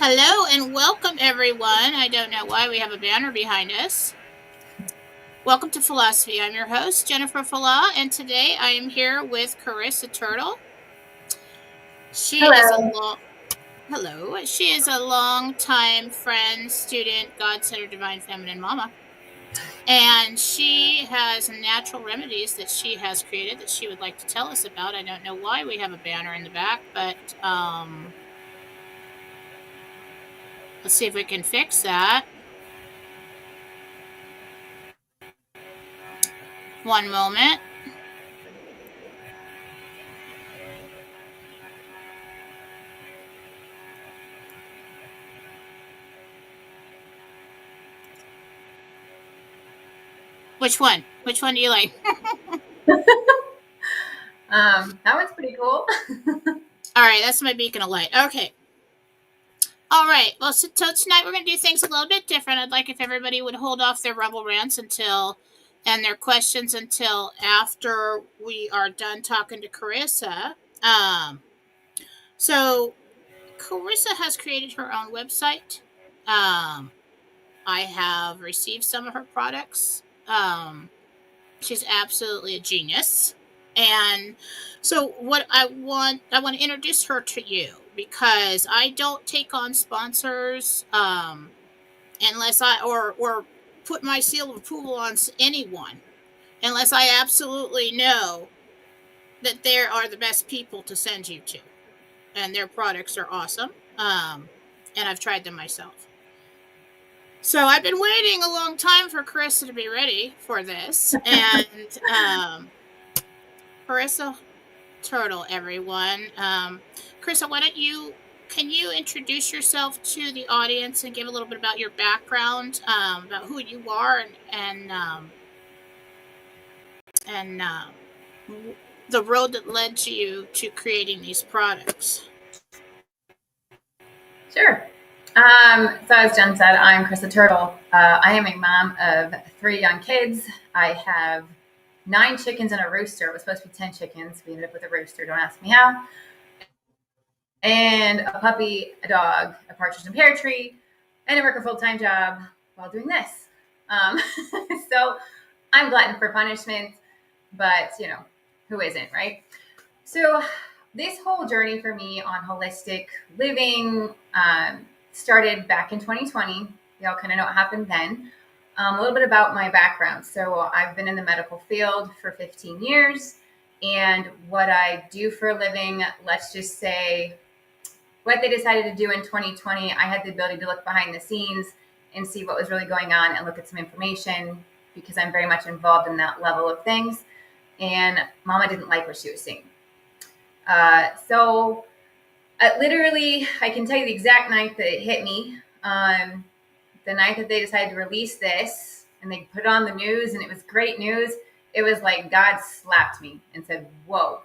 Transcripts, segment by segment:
Hello and welcome, everyone. I don't know why we have a banner behind us. Welcome to Fallawsophy. I'm your host, Jennifer Fallaw, and today I am here with Karissa Turtle. She is a Hello. long Hello. She is a long-time friend, student, God-centered, divine, feminine mama. And she has natural remedies that she has created that she would like to tell us about. I don't know why we have a banner in the back, but let's see if we can fix that. One moment. Which one? Which one do you like? That one's pretty cool. All right, that's my beacon of light. Okay. All right. Well, so tonight we're going to do things a little bit different. I'd like if everybody would hold off their rebel rants and their questions until after we are done talking to Karissa. So Karissa has created her own website. I have received some of her products. She's absolutely a genius. And so what I want to introduce her to you because I don't take on sponsors unless or put my seal of approval on anyone unless I absolutely know that they are the best people to send you to and their products are awesome. And I've tried them myself. So I've been waiting a long time for Karissa to be ready for this. And Karissa Turtle, everyone. Karissa, can you introduce yourself to the audience and give a little bit about your background, about who you are, and the road that led to you to creating these products? Sure. So as Jen said, I'm Karissa Turtle. I am a mom of 3 young kids. I have 9 chickens and a rooster. It was supposed to be 10 chickens. We ended up with a rooster. Don't ask me how. And a puppy, a dog, a partridge and pear tree, and I work a full-time job while doing this. Um, so I'm glutton for punishment, but who isn't, right? So this whole journey for me on holistic living started back in 2020. We all kind of know what happened then. A little bit about my background. So I've been in the medical field for 15 years. And what I do for a living, let's just say what they decided to do in 2020, I had the ability to look behind the scenes and see what was really going on and look at some information because I'm very much involved in that level of things. And Mama didn't like what she was seeing. So literally, I can tell you the exact night that it hit me. The night that they decided to release this and they put it on the news and it was great news. It was like God slapped me and said, whoa,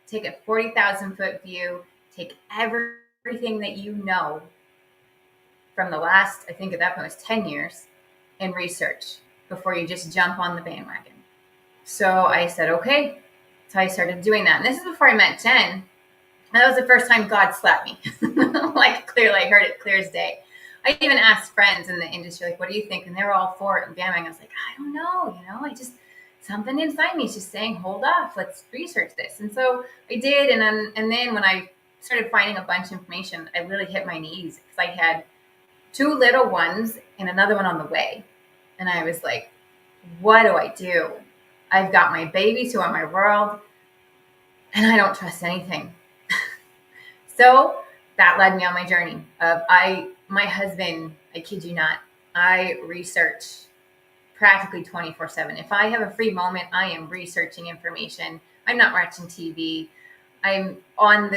take a 40,000 foot view, take everything that you know from the last, I think at that point was 10 years, and research before you just jump on the bandwagon. So I said, okay. So I started doing that. And this is before I met Jen. And that was the first time God slapped me. Like clearly I heard it clear as day. I even asked friends in the industry, like, what do you think? And they were all for it and bandwagon. I was like, I don't know. Something inside me is just saying, hold off, let's research this. And so I did. And then when I started finding a bunch of information, I literally hit my knees because I had 2 little ones and another one on the way. And I was like, what do I do? I've got my babies who are my world and I don't trust anything. So that led me on my journey of my husband, I kid you not, I research practically 24/7. If I have a free moment, I am researching information. I'm not watching TV. I'm on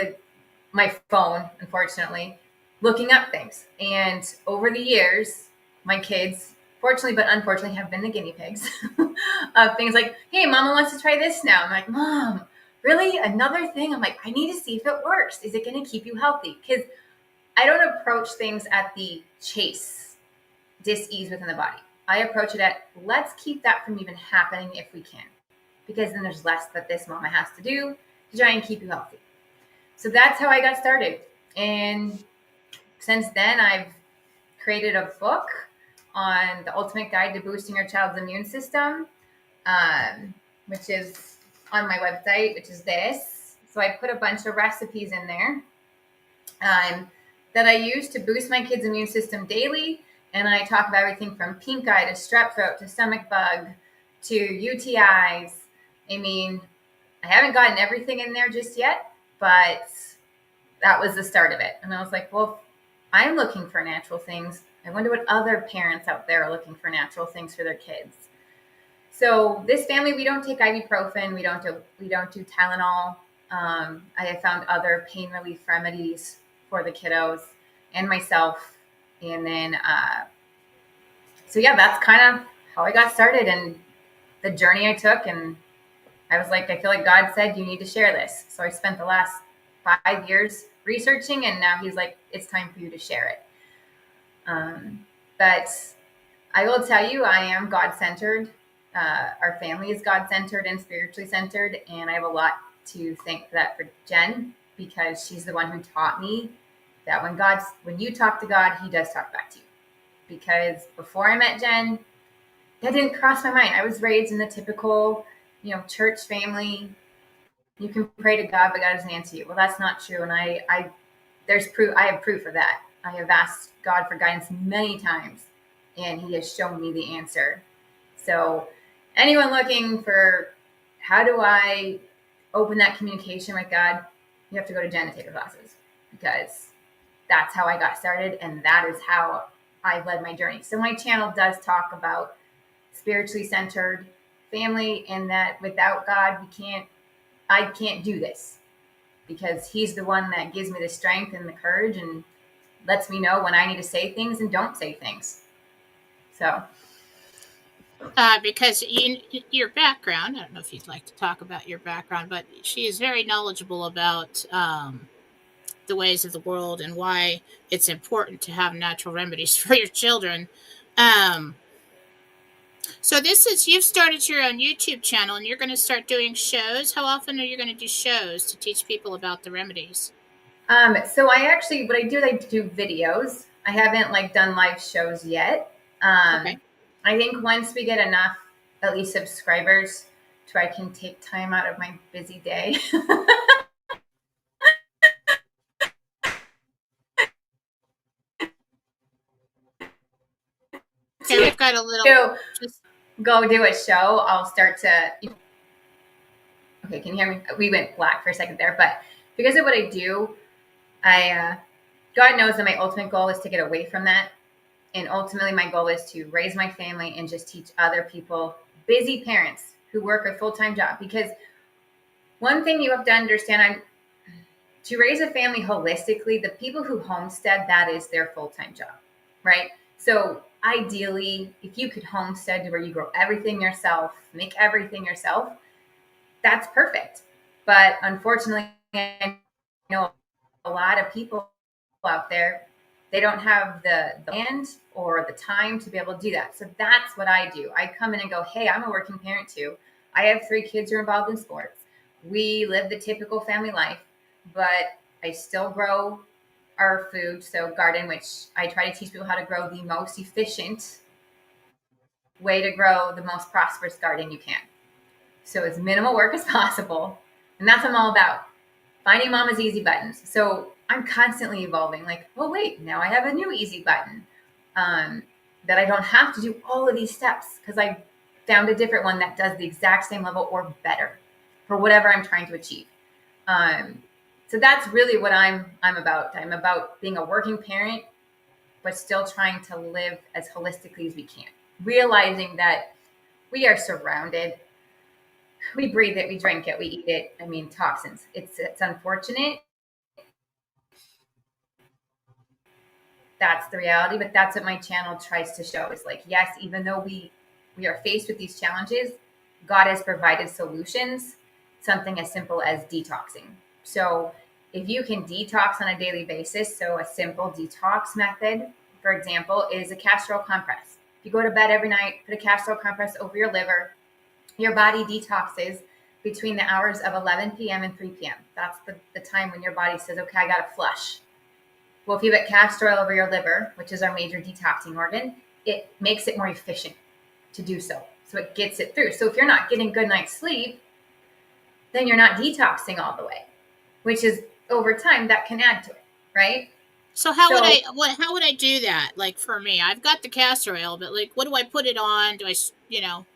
my phone, unfortunately, looking up things. And over the years, my kids, fortunately but unfortunately, have been the guinea pigs of things like, hey, Mama wants to try this now. I'm like, Mom, really? Another thing? I'm like, I need to see if it works. Is it going to keep you healthy? Because I don't approach things at the chase, dis-ease within the body. I approach it at, let's keep that from even happening if we can. Because then there's less that this mama has to do to try and keep you healthy. So that's how I got started. And since then, I've created a book on the ultimate guide to boosting your child's immune system, which is on my website, which is this. So I put a bunch of recipes in there that I use to boost my kids' immune system daily. And I talk about everything from pink eye to strep throat to stomach bug to UTIs. I mean, I haven't gotten everything in there just yet, but that was the start of it. And I was like, well, I'm looking for natural things. I wonder what other parents out there are looking for natural things for their kids. So this family, we don't take ibuprofen. We don't do Tylenol. I have found other pain relief remedies for the kiddos and myself. And then, so yeah, that's kind of how I got started and the journey I took. And I was like, I feel like God said, you need to share this. So I spent the last 5 years researching, and now he's like, it's time for you to share it. But I will tell you, I am God-centered. Our family is God-centered and spiritually centered. And I have a lot to thank for that for Jen, because she's the one who taught me that when you talk to God, he does talk back to you. Because before I met Jen, that didn't cross my mind. I was raised in the typical, church family. You can pray to God, but God doesn't answer you. Well, that's not true. And there's proof. I have proof of that. I have asked God for guidance many times, and he has shown me the answer. So anyone looking for how do I open that communication with God, you have to go to Jen to take her classes, because that's how I got started, and that is how I led my journey. So my channel does talk about spiritually centered family, and that without God, I can't do this, because he's the one that gives me the strength and the courage and lets me know when I need to say things and don't say things. So. Because your background, I don't know if you'd like to talk about your background, but she is very knowledgeable about the ways of the world and why it's important to have natural remedies for your children. So you've started your own YouTube channel, and you're going to start doing shows. How often are you going to do shows to teach people about the remedies? So what I do is I do videos. I haven't done live shows yet. Okay. I think once we get enough, at least subscribers, to I can take time out of my busy day. Okay, we've got a little. Just go do a show. I'll start to. Okay, can you hear me? We went black for a second there, but because of what I do, God knows that my ultimate goal is to get away from that. And ultimately, my goal is to raise my family and just teach other people, busy parents who work a full-time job. Because one thing you have to understand, to raise a family holistically, the people who homestead, that is their full-time job, right? So ideally, if you could homestead to where you grow everything yourself, make everything yourself, that's perfect. But unfortunately, I know a lot of people out there, they don't have the land or the time to be able to do that. So that's what I do. I come in and go, hey, I'm a working parent too. I have 3 kids who are involved in sports. We live the typical family life, but I still grow our food. So garden, which I try to teach people how to grow the most efficient way to grow the most prosperous garden you can. So as minimal work as possible. And that's what I'm all about. Finding mama's easy buttons. So I'm constantly evolving. Oh wait, now I have a new easy button that I don't have to do all of these steps, because I found a different one that does the exact same level or better for whatever I'm trying to achieve. So that's really what I'm about. I'm about being a working parent, but still trying to live as holistically as we can. Realizing that we are surrounded. We breathe it, we drink it, we eat it. I mean, toxins. It's unfortunate. That's the reality, but that's what my channel tries to show. Is yes, even though we are faced with these challenges, God has provided solutions. Something as simple as detoxing. So if you can detox on a daily basis, so a simple detox method, for example, is a castor oil compress. If you go to bed every night, put a castor oil compress over your liver, your body detoxes between the hours of 11 p.m. and 3 p.m. That's the time when your body says, okay, I got to flush. Well, if you put castor oil over your liver, which is our major detoxing organ, it makes it more efficient to do so. So it gets it through. So if you're not getting good night's sleep, then you're not detoxing all the way, which is over time that can add to it, right? So So how would I do that? Like for me, I've got the castor oil, but like, what do I put it on? Do I, you know?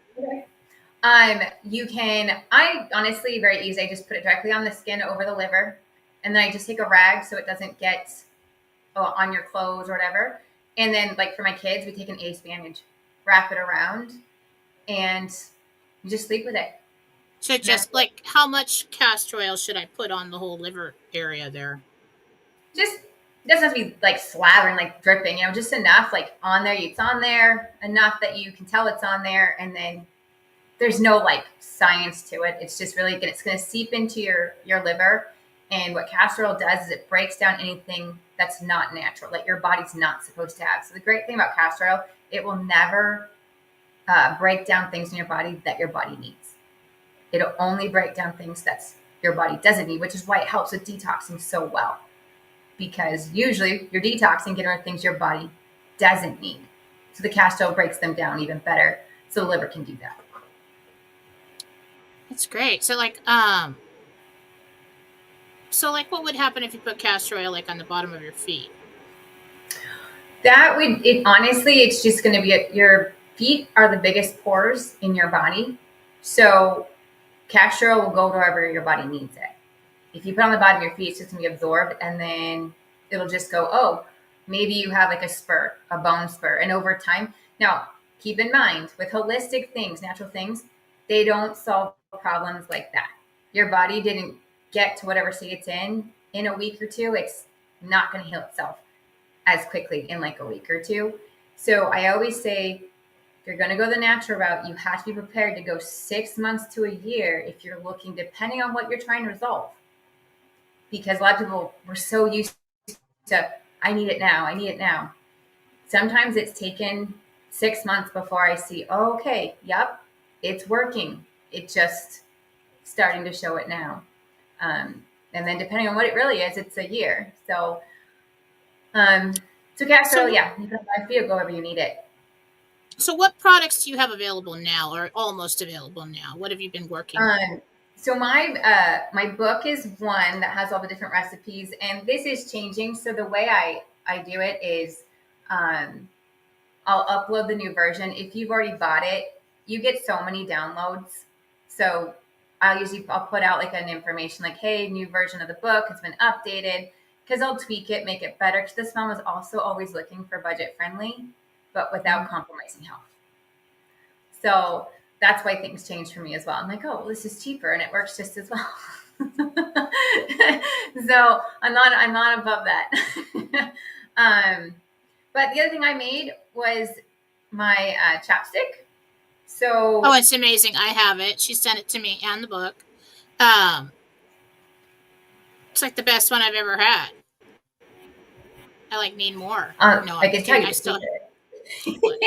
you can, I honestly, very easy. I just put it directly on the skin over the liver. And then I just take a rag so it doesn't get on your clothes or whatever. And then, like for my kids, we take an ace bandage, wrap it around, and you just sleep with it. So And that's just like, how much castor oil should I put on the whole liver area there? just, it doesn't have to be like slathering, like dripping, just enough, like on there. It's on there enough that you can tell it's on there. And then there's no like science to it. It's just really good. It's going to seep into your liver. And what castor oil does is it breaks down anything that's not natural, that your body's not supposed to have. So the great thing about castor oil, it will never break down things in your body that your body needs. It'll only break down things that's your body doesn't need, which is why it helps with detoxing so well. Because usually you're detoxing, getting rid of things your body doesn't need. So the castor oil breaks them down even better. So the liver can do that. That's great. So like, what would happen if you put castor oil like on the bottom of your feet? That would, it honestly, it's just going to be your feet are the biggest pores in your body. So castor oil will go wherever your body needs it. If you put it on the bottom of your feet, it's just going to be absorbed, and then it'll just go, oh, maybe you have like a spurt, a bone spurt. And over time, now keep in mind with holistic things, natural things, they don't solve problems like that. Your body didn't get to whatever state it's in a week or two. It's not going to heal itself as quickly in like a week or two. So I always say, if you're going to go the natural route, you have to be prepared to go 6 months to a year if you're looking, depending on what you're trying to resolve. Because a lot of people were so used to, I need it now, I need it now. Sometimes it's taken 6 months before I see, oh, okay, yep, it's working. It's just starting to show it now. And then depending on what it really is, it's a year. So castor oil, yeah, you can buy for you, go wherever you need it. So what products do you have available now, or almost available now? What have you been working on? So my book is one that has all the different recipes, and this is changing. So the way I do it is, I'll upload the new version. If you've already bought it, you get so many downloads. So I'll put out like an information like, hey, new version of the book has been updated, because I'll tweak it, make it better. Because this mom was also always looking for budget friendly, but without compromising health. So that's why things change for me as well. I'm like, oh, well, this is cheaper and it works just as well. So I'm not above that. But the other thing I made was my chapstick. So Oh, it's amazing. I have it. She sent it to me and the book. Um, it's like the best one I've ever had. I like need more. No, I I'm can tell kidding. you I the still secret. what?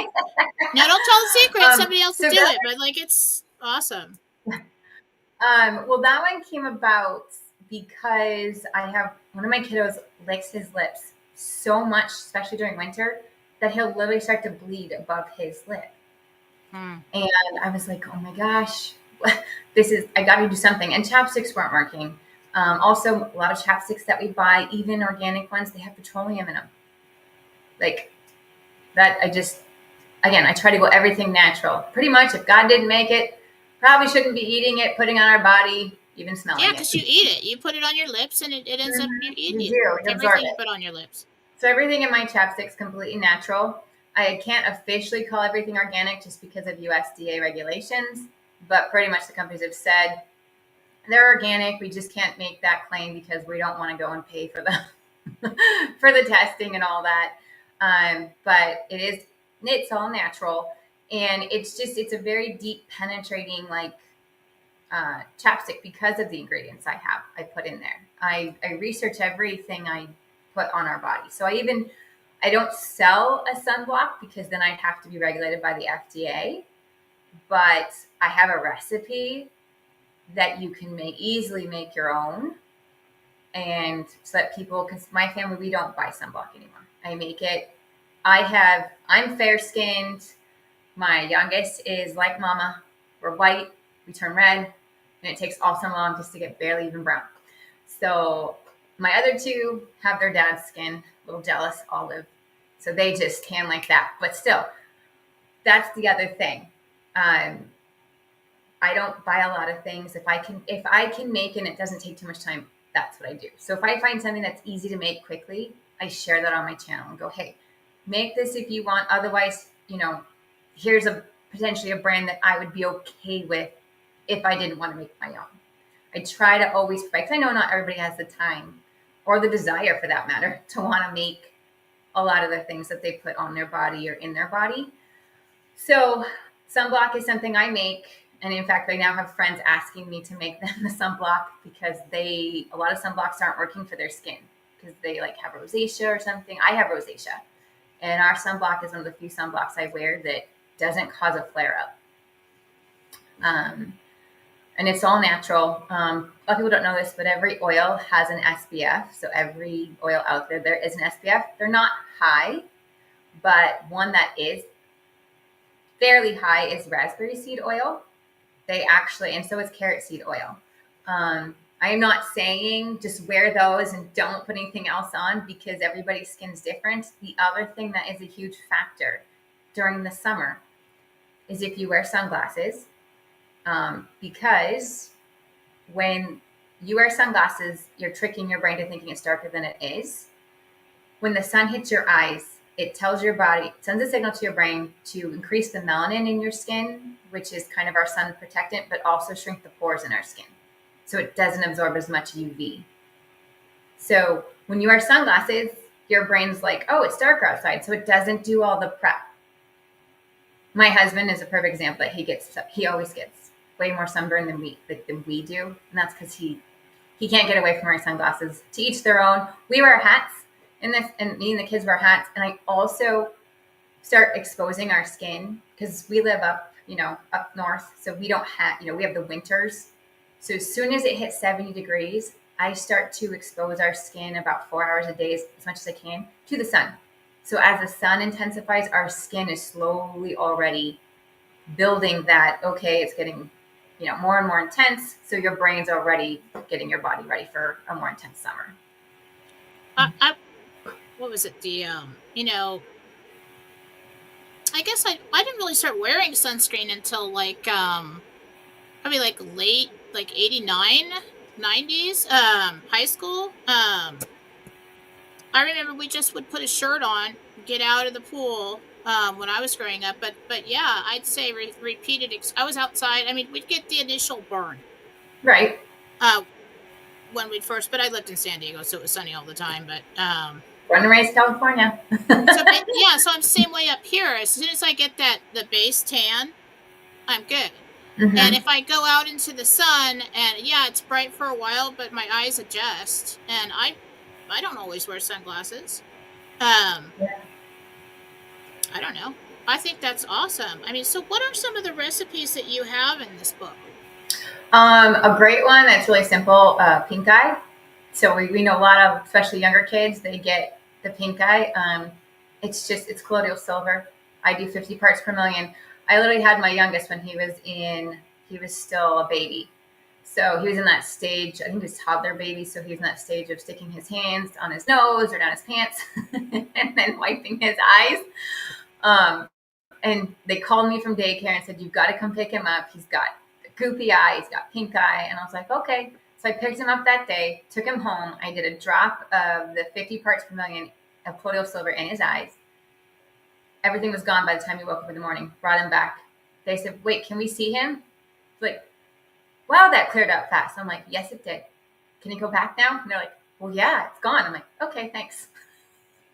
No, don't tell the secret. Somebody else will So do that it. But like, it's awesome. well, that one came about because I have one of my kiddos licks his lips so much, especially during winter, that he'll literally start to bleed above his lip. Hmm. And I was like, oh my gosh, I got to do something. And chapsticks weren't working. Also, a lot of chapsticks that we buy, even organic ones, they have petroleum in them. Like that, again, I try to go everything natural. Pretty much, if God didn't make it, probably shouldn't be eating it, putting on our body, even Yeah, smelling it. because you eat it. You put it on your lips, and it ends up you eat You it. do, you absorb Everything you it. put on your lips. So everything in my chapstick is completely natural. I can't officially call everything organic just because of USDA regulations, but pretty much the companies have said they're organic. We just can't make that claim because we don't want to go and pay for the for the testing and all that. But it's all natural, and it's a very deep penetrating chapstick because of the ingredients I put in there. I research everything I put on our body. So I don't sell a sunblock because then I'd have to be regulated by the FDA. But I have a recipe that you can easily make your own, and so that people, because my family, we don't buy sunblock anymore. I make it. I'm fair skinned. My youngest is like mama. We're white. We turn red, and it takes all summer long just to get barely even brown. So my other two have their dad's skin, a little jealous, olive. So they just tan like that. But still, that's the other thing. Um, I don't buy a lot of things. If I can make and it doesn't take too much time, that's what I do. So if I find something that's easy to make quickly, I share that on my channel and go, hey, make this if you want. Otherwise, here's a potentially a brand that I would be okay with if I didn't want to make my own. I try to always because I know not everybody has the time or the desire for that matter to want to make a lot of the things that they put on their body or in their body. So sunblock is something I make. And in fact, I now have friends asking me to make them the sunblock because a lot of sunblocks aren't working for their skin because they like have rosacea or something. I have rosacea, and our sunblock is one of the few sunblocks I wear that doesn't cause a flare up. And it's all natural. A lot of people don't know this, but every oil has an SPF. So every oil out there is an SPF. They're not high, but one that is fairly high is raspberry seed oil. And so is carrot seed oil. I am not saying just wear those and don't put anything else on because everybody's skin's different. The other thing that is a huge factor during the summer is if you wear sunglasses, because when you wear sunglasses, you're tricking your brain to thinking it's darker than it is. When the sun hits your eyes, it tells your body, sends a signal to your brain to increase the melanin in your skin, which is kind of our sun protectant, but also shrink the pores in our skin. So it doesn't absorb as much UV. So when you wear sunglasses, your brain's like, oh, it's darker outside. So it doesn't do all the prep. My husband is a perfect example that he always gets way more sunburn than we do. And that's because he can't get away from wearing sunglasses. To each their own. We wear hats. And me and the kids wear hats, and I also start exposing our skin because we live up north, so we don't have, we have the winters. So as soon as it hits 70 degrees, I start to expose our skin about 4 hours a day, as much as I can, to the sun. So as the sun intensifies, our skin is slowly already building that. Okay, it's getting, more and more intense. So your brain's already getting your body ready for a more intense summer. What was it? I guess I didn't really start wearing sunscreen until probably like late, like 89, 90s, high school. I remember we just would put a shirt on, get out of the pool, when I was growing up. But yeah, I'd say repeated. I was outside. I mean, we'd get the initial burn, Right. uh, when we'd first, but I lived in San Diego, so it was sunny all the time. But Born and raised California. so I'm the same way up here. As soon as I get the base tan, I'm good. Mm-hmm. And if I go out into the sun and yeah, it's bright for a while, but my eyes adjust, and I don't always wear sunglasses. Yeah. I don't know. I think that's awesome. I mean, so what are some of the recipes that you have in this book? A great one that's really simple, pink eye. So we know a lot of, especially younger kids, they get the pink eye. It's colloidal silver. I do 50 parts per million. I literally had my youngest when he was still a baby. So he was in that stage, I think he was toddler baby. So he was in that stage of sticking his hands on his nose or down his pants and then wiping his eyes. And they called me from daycare and said, you've got to come pick him up. He's got goopy eye, he's got pink eye. And I was like, okay. So I picked him up that day, took him home. I did a drop of the 50 parts per million of colloidal silver in his eyes. Everything was gone by the time he woke up in the morning. Brought him back. They said, wait, can we see him? Like, wow, that cleared up fast. I'm like, yes, it did. Can you go back now? And they're like, well, yeah, it's gone. I'm like, okay, thanks.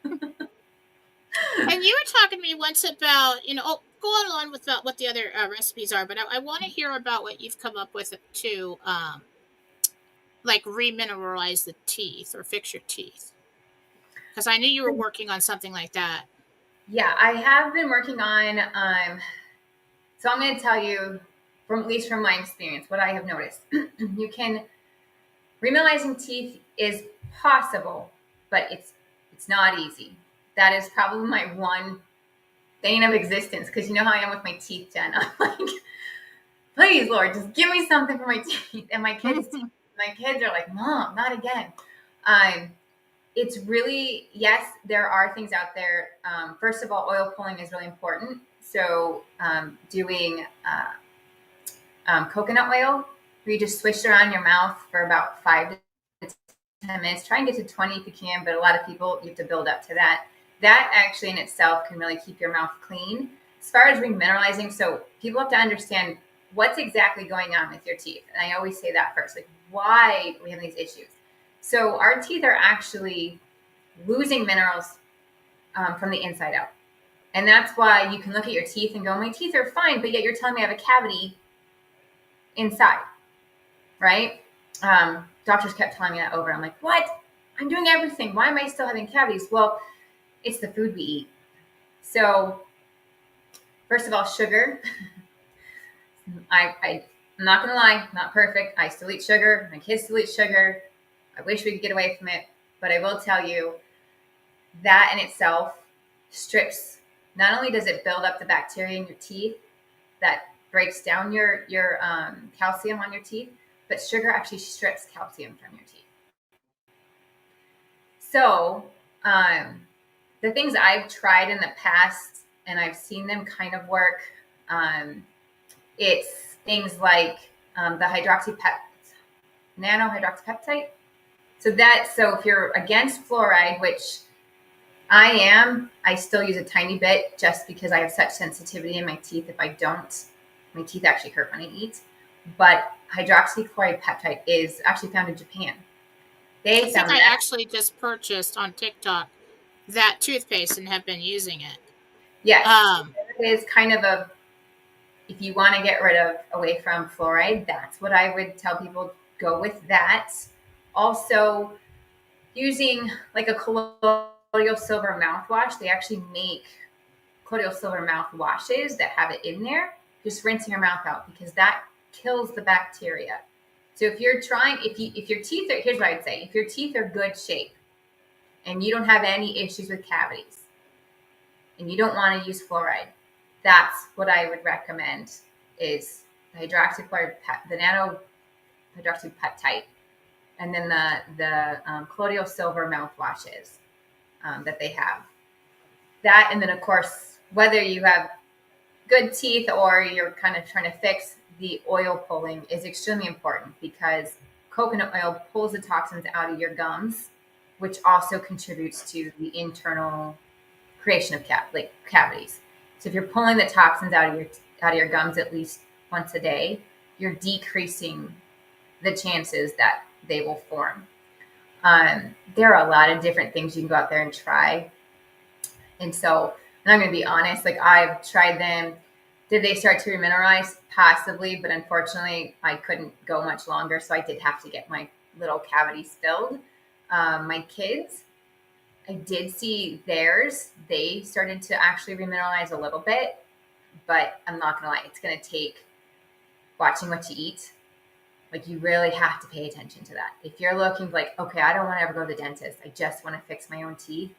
And you were talking to me once about, go on with what the other recipes are, but I want to hear about what you've come up with to, like remineralize the teeth or fix your teeth. Because I knew you were working on something like that. Yeah, I have been working on, so I'm going to tell you, at least from my experience, what I have noticed. Remineralizing teeth is possible, but it's not easy. That is probably my one bane of existence, because you know how I am with my teeth, Jen. I'm like, please, Lord, just give me something for my teeth. And my kids are like, Mom, not again. It's really, yes, there are things out there. First of all, oil pulling is really important. So doing coconut oil, where you just swish it around your mouth for about 5 to 10 minutes. Try and get to 20 if you can, but a lot of people, you have to build up to that. That actually in itself can really keep your mouth clean. As far as remineralizing, so people have to understand what's exactly going on with your teeth. And I always say that first, like, why we have these issues. So our teeth are actually losing minerals from the inside out. And that's why you can look at your teeth and go, my teeth are fine, but yet you're telling me I have a cavity inside, right? Doctors kept telling me that over. I'm like, what? I'm doing everything. Why am I still having cavities? Well, it's the food we eat. So first of all, sugar. I'm not going to lie, not perfect. I still eat sugar. My kids still eat sugar. I wish we could get away from it. But I will tell you that in itself strips, not only does it build up the bacteria in your teeth that breaks down your calcium on your teeth, but sugar actually strips calcium from your teeth. So the things I've tried in the past, and I've seen them kind of work, it's things like the nanohydroxypeptide. So if you're against fluoride, which I am, I still use a tiny bit just because I have such sensitivity in my teeth. If I don't, my teeth actually hurt when I eat. But hydroxychloroquine peptide is actually found in Japan. I think I actually just purchased on TikTok that toothpaste and have been using it. Yes, it is kind of if you want to get rid of away from fluoride, that's what I would tell people, go with that. Also, using like a colloidal silver mouthwash, they actually make colloidal silver mouthwashes that have it in there. Just rinsing your mouth out, because that kills the bacteria. So if you're trying, if your teeth are, here's what I'd say: if your teeth are good shape and you don't have any issues with cavities and you don't want to use fluoride, that's what I would recommend, is the nano hydroxypeptide, and then the colloidal silver mouthwashes that they have. That, and then of course, whether you have good teeth or you're kind of trying to fix, the oil pulling is extremely important, because coconut oil pulls the toxins out of your gums, which also contributes to the internal creation of cavities. So if you're pulling the toxins out of your gums at least once a day, you're decreasing the chances that they will form. There are a lot of different things you can go out there and try. And so, and I'm going to be honest, like, I've tried them. Did they start to remineralize? Possibly, but unfortunately, I couldn't go much longer, so I did have to get my little cavities filled. My kids, I did see theirs. They started to actually remineralize a little bit, but I'm not going to lie, it's going to take watching what you eat. Like, you really have to pay attention to that. If you're looking like, okay, I don't want to ever go to the dentist, I just want to fix my own teeth.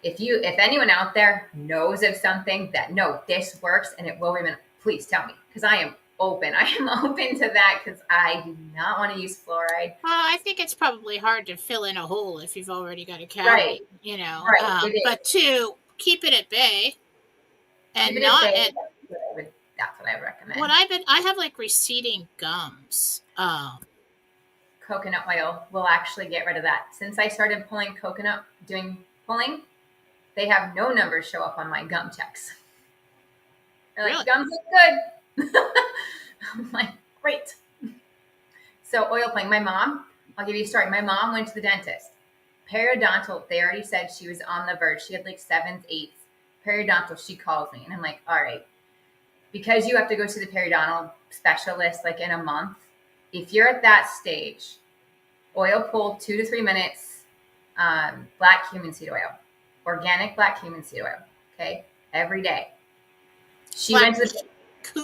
If anyone out there knows of something that, no, this works and it will remain, please tell me, because I am open. I am open to that, because I do not want to use fluoride. I think it's probably hard to fill in a hole if you've already got a cavity, Right. But to keep it at bay and Keep it not at bay, at, that's what I recommend. I have like receding gums. Coconut oil will actually get rid of that. Since I started doing pulling, they have no numbers show up on my gum checks. They're like, really? Gums look good. I'm like, great. So oil pulling. My mom, I'll give you a story. My mom went to the dentist. Periodontal, they already said she was on the verge. She had like 7th, 8th. Periodontal, she calls me. And I'm like, all right. Because you have to go to the periodontal specialist like in a month. If you're at that stage, oil pull 2 to 3 minutes, black cumin seed oil. Organic black cumin seed oil, okay, every day. She went to the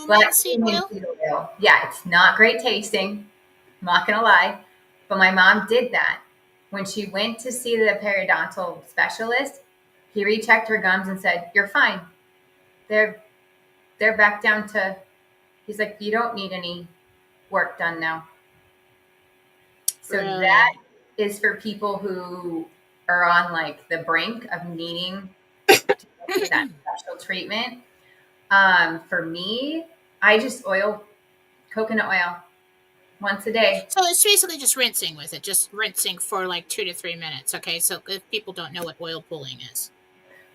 black cumin seed oil. Yeah, it's not great tasting. I'm not gonna lie, But my mom did that. When she went to see the periodontal specialist, he rechecked her gums and said, "You're fine. They're they're back down to." He's like, "You don't need any work done now." So that Really? is for people who are on like the brink of needing to go through that special treatment. For me, I just oil coconut oil once a day. So it's basically just rinsing with it, just rinsing for like 2 to 3 minutes. Okay, so if people don't know what oil pulling is.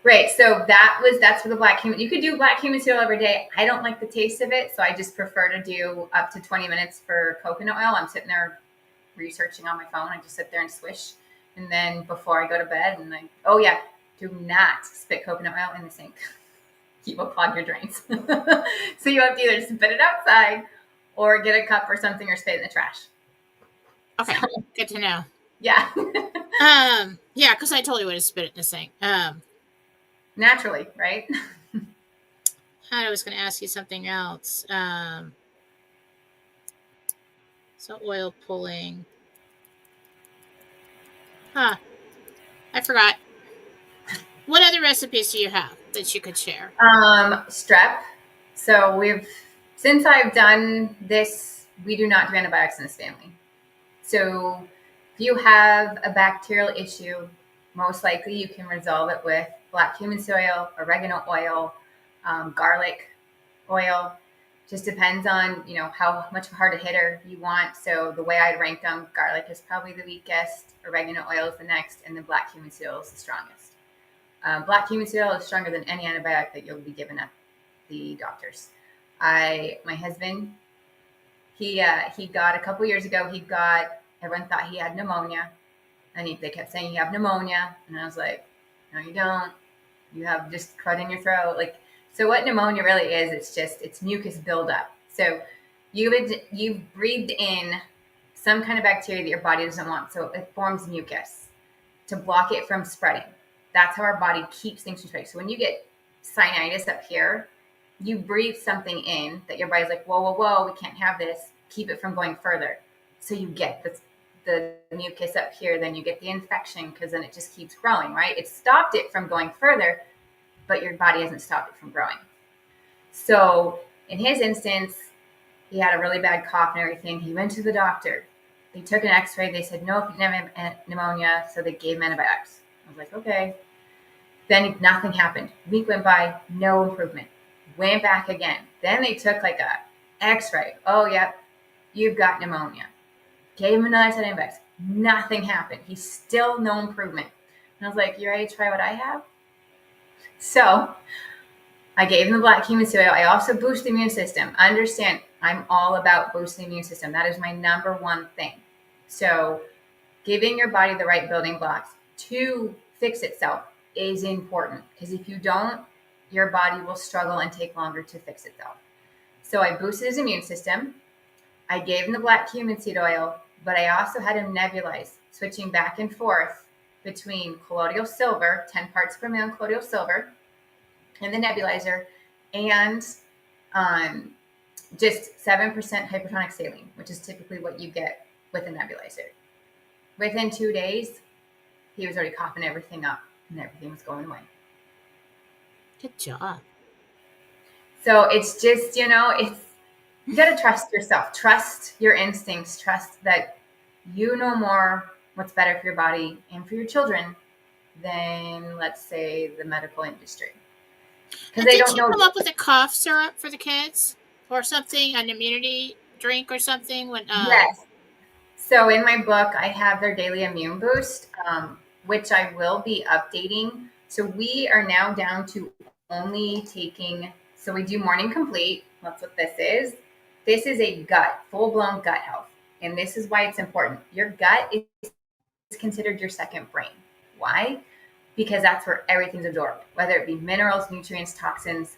Right. So that's for the black cumin. You could do black cumin seed oil every day. I don't like the taste of it, so I just prefer to do up to 20 minutes for coconut oil. I'm sitting there researching on my phone. I just sit there and swish. And then before I go to bed, and oh yeah, do not spit coconut oil in the sink. You will clog your drains. So you have to either spit it outside or get a cup or something or spit it in the trash. Okay, So, good to know. yeah. Yeah, because I totally would have spit it in the sink. Naturally, right? I was going to ask you something else. So oil pulling. Huh, I forgot. What other recipes do you have that you could share? Strep. So since I've done this, we do not do antibiotics in this family. So if you have a bacterial issue, most likely you can resolve it with black cumin seed oil, oregano oil, garlic oil. Just depends on, how much of a hard hitter you want. So the way I'd rank them, garlic is probably the weakest, oregano oil is the next, and then black cumin seed oil is the strongest. Black cumin seed oil is stronger than any antibiotic that you'll be given at the doctors. My husband, he got a couple years ago. Everyone thought he had pneumonia, and they kept saying you have pneumonia, and I was like, no, you don't. You have just crud in your throat. So what pneumonia really is, it's mucus buildup. So you've breathed in some kind of bacteria that your body doesn't want, so it forms mucus to block it from spreading. That's how our body keeps things from spreading. So when you get sinusitis up here, you breathe something in that your body's like, whoa, whoa, whoa, we can't have this. Keep it from going further. So you get the mucus up here, then you get the infection because then it just keeps growing, right? It stopped it from going further, but your body hasn't stopped it from growing. So in his instance, he had a really bad cough and everything. He went to the doctor. They took an x-ray. They said, no, he didn't have pneumonia. So they gave him antibiotics. I was like, okay. Then nothing happened. A week went by, no improvement. Went back again. Then they took like a x-ray. Oh, yep, you've got pneumonia. Gave him another set of antibiotics. Nothing happened. He's still no improvement. And I was like, you ready to try what I have? So I gave him the black cumin seed oil. I also boost the immune system. Understand, I'm all about boosting the immune system. That is my number one thing. So giving your body the right building blocks to fix itself is important, because if you don't, your body will struggle and take longer to fix itself. So I boosted his immune system. I gave him the black cumin seed oil, but I also had him nebulize, switching back and forth between colloidal silver, 10 parts per million colloidal silver in the nebulizer, and just 7% hypertonic saline, which is typically what you get with a nebulizer. Within 2 days, he was already coughing everything up and everything was going away. Good job. So it's just, you got to trust yourself, trust your instincts, trust that you know more what's better for your body and for your children than, let's say, the medical industry. Because they Did don't you know. come up with a cough syrup for the kids or something, an immunity drink or something? Yes. So in my book, I have their daily immune boost, which I will be updating. So we are now down to only taking, so we do morning complete. That's what this is. This is a gut, full blown gut health. And this is why it's important. Your gut is considered your second brain. Why? Because that's where everything's absorbed, whether it be minerals, nutrients, toxins,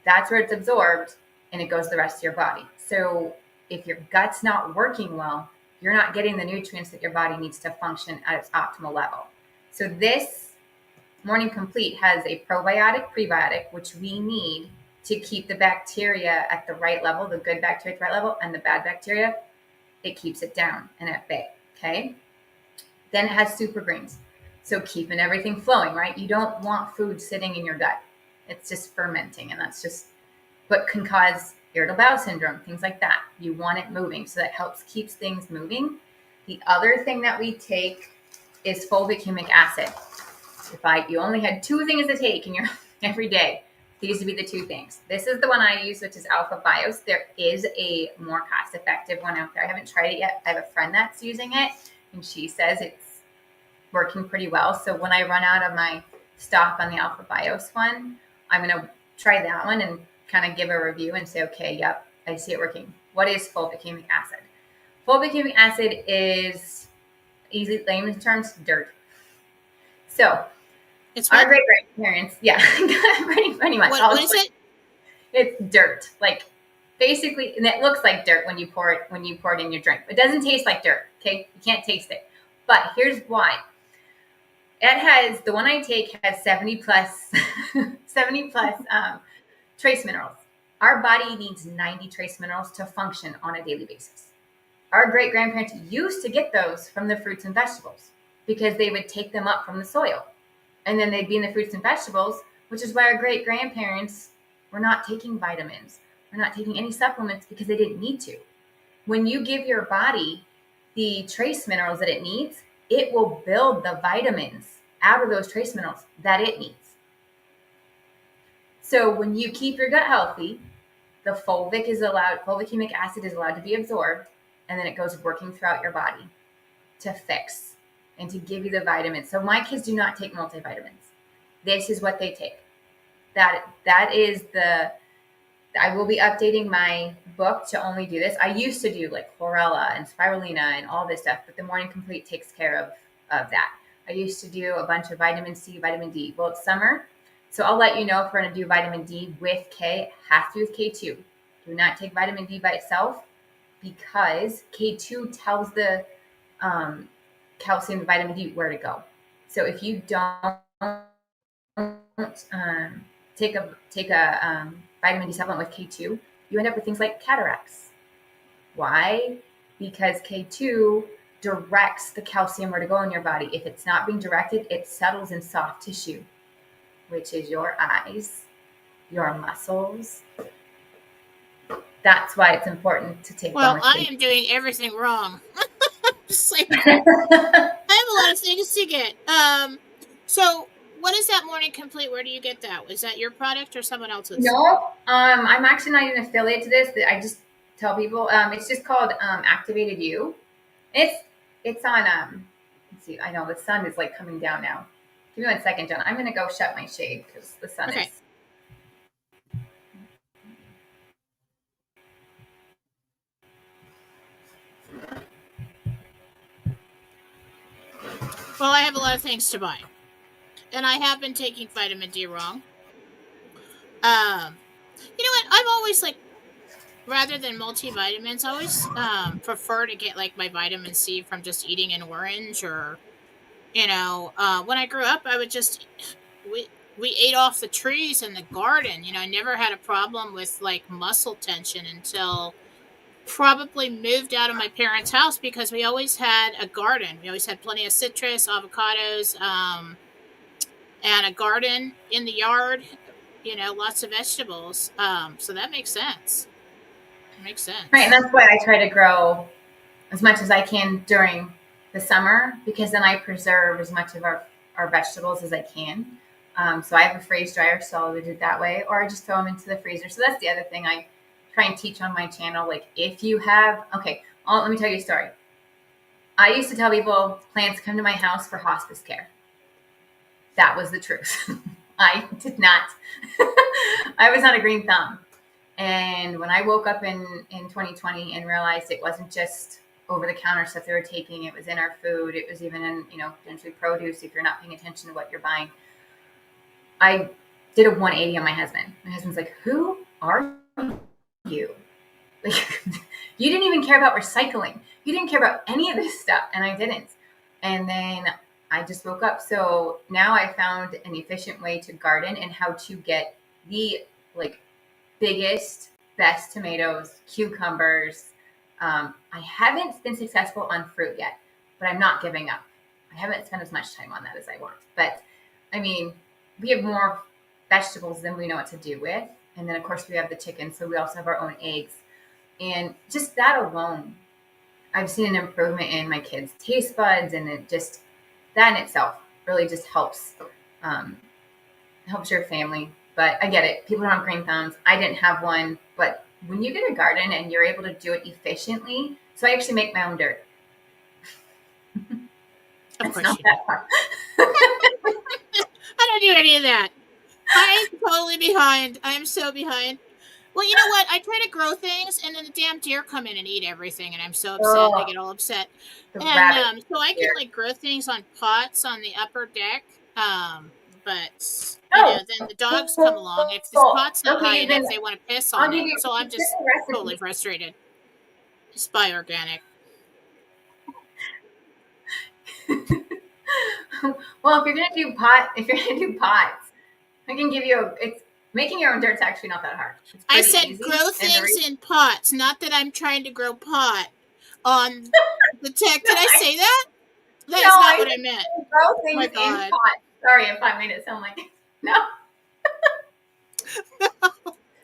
that's where it's absorbed and it goes to the rest of your body. So if your gut's not working well, you're not getting the nutrients that your body needs to function at its optimal level. So this Morning Complete has a probiotic, prebiotic, which we need to keep the bacteria at the right level, the good bacteria at the right level, and the bad bacteria, it keeps it down and at bay. Okay. Then it has super greens. So keeping everything flowing, right? You don't want food sitting in your gut. It's just fermenting, and that's just what can cause irritable bowel syndrome, things like that. You want it moving, so that helps keeps things moving. The other thing that we take is fulvic humic acid. You only had two things to take in your every day, these would be the two things. This is the one I use, which is Alpha Bios. There is a more cost-effective one out there. I haven't tried it yet. I have a friend that's using it, and she says it's working pretty well. So when I run out of my stock on the Alpha Bios one, I'm going to try that one and kind of give a review and say, okay, yep, I see it working. What is fulvic humic acid? Fulvic humic acid is, easy layman's terms, dirt. So It's our what? great grandparents, yeah, pretty much. What is it? It's dirt, like basically, and it looks like dirt when you pour it in your drink. It doesn't taste like dirt. Okay, you can't taste it. But here's why. The one I take has 70 plus 70 plus trace minerals. Our body needs 90 trace minerals to function on a daily basis. Our great grandparents used to get those from the fruits and vegetables because they would take them up from the soil, and then they'd be in the fruits and vegetables, which is why our great grandparents were not taking vitamins. We're not taking any supplements because they didn't need to. When you give your body the trace minerals that it needs, it will build the vitamins out of those trace minerals that it needs. So when you keep your gut healthy, the fulvic humic acid is allowed to be absorbed, and then it goes working throughout your body to fix and to give you the vitamins. So my kids do not take multivitamins. This is what they take. That is I will be updating my book to only do this. I used to do like chlorella and spirulina and all this stuff, but the Morning Complete takes care of that. I used to do a bunch of vitamin C, vitamin D. Well, it's summer, so I'll let you know if we're going to do vitamin D with K. It has to be with K2. Do not take vitamin D by itself because K2 tells the calcium and vitamin D where to go. So if you don't take a vitamin D supplement with K2, you end up with things like cataracts. Why? Because K2 directs the calcium where to go in your body. If it's not being directed, it settles in soft tissue, which is your eyes, your muscles. That's why it's important to take Well, them with I K2. am doing everything wrong. Just like, I have a lot of things to get. So what is that Morning Complete? Where do you get that? Is that your product or someone else's? No, I'm actually not even affiliated to this. I just tell people. It's just called Activated You. It's on. Let's see. I know the sun is like coming down now. Give me 1 second, John. I'm gonna go shut my shade because the sun Okay. is. Well, I have a lot of things to buy, and I have been taking vitamin D wrong. You know what? I've always like, rather than multivitamins, I always prefer to get like my vitamin C from just eating an orange, or when I grew up, I would just we ate off the trees in the garden. I never had a problem with like muscle tension until probably moved out of my parents' house, because we always had a garden. We always had plenty of citrus, avocados, and a garden in the yard. Lots of vegetables. So that makes sense. It makes Right, and sense. that's why I try to grow as much as I can during the summer because then I preserve as much of our vegetables as I can. So I have a freeze dryer, so I'll do it that way, or I just throw them into the freezer. So that's the other thing I try and teach on my channel. Like if you have, let me tell you a story. I used to tell people plants come to my house for hospice care. That was the truth. I did not. I was on a green thumb. And when I woke up in 2020 and realized it wasn't just over the counter stuff they were taking, it was in our food, it was even in, potentially produce if you're not paying attention to what you're buying. I did a 180 on my husband. My husband's like, who are you? Like, you didn't even care about recycling. You didn't care about any of this stuff. And I didn't. And then I just woke up. So now I found an efficient way to garden and how to get the biggest, best tomatoes, cucumbers. I haven't been successful on fruit yet. but I'm not giving up. I haven't spent as much time on that as I want. But I mean, we have more vegetables than we know what to do with. And then, of course, we have the chicken. So we also have our own eggs. And just that alone, I've seen an improvement in my kids' taste buds. And it just, that in itself really just um, helps your family. But I get it. People don't have green thumbs. I didn't have one. But when you get a garden and you're able to do it efficiently, so I actually make my own dirt. Of It's course not you do. that hard. I don't do any of that. I'm totally behind. I am so behind. Well, you know what? I try to grow things, and then the damn deer come in and eat everything, and I'm so upset. I Oh, get all upset, the and rabbit so I can here. like grow things on pots on the upper deck. But Oh, then the dogs come along. If this pot's not high okay. enough, Then they want to piss I'll on give it. you So a I'm just simple totally recipe. frustrated. Just buy organic. Well, if you're gonna do pots, I can give you. It's making your own dirt's actually not that hard. It's I pretty said easy, grow and the things reason in pots, not that I'm trying to grow pot on the tech. Did I say that? That no, is not I what I said meant. grow Oh my things in god. pots. Sorry if I made it sound like no.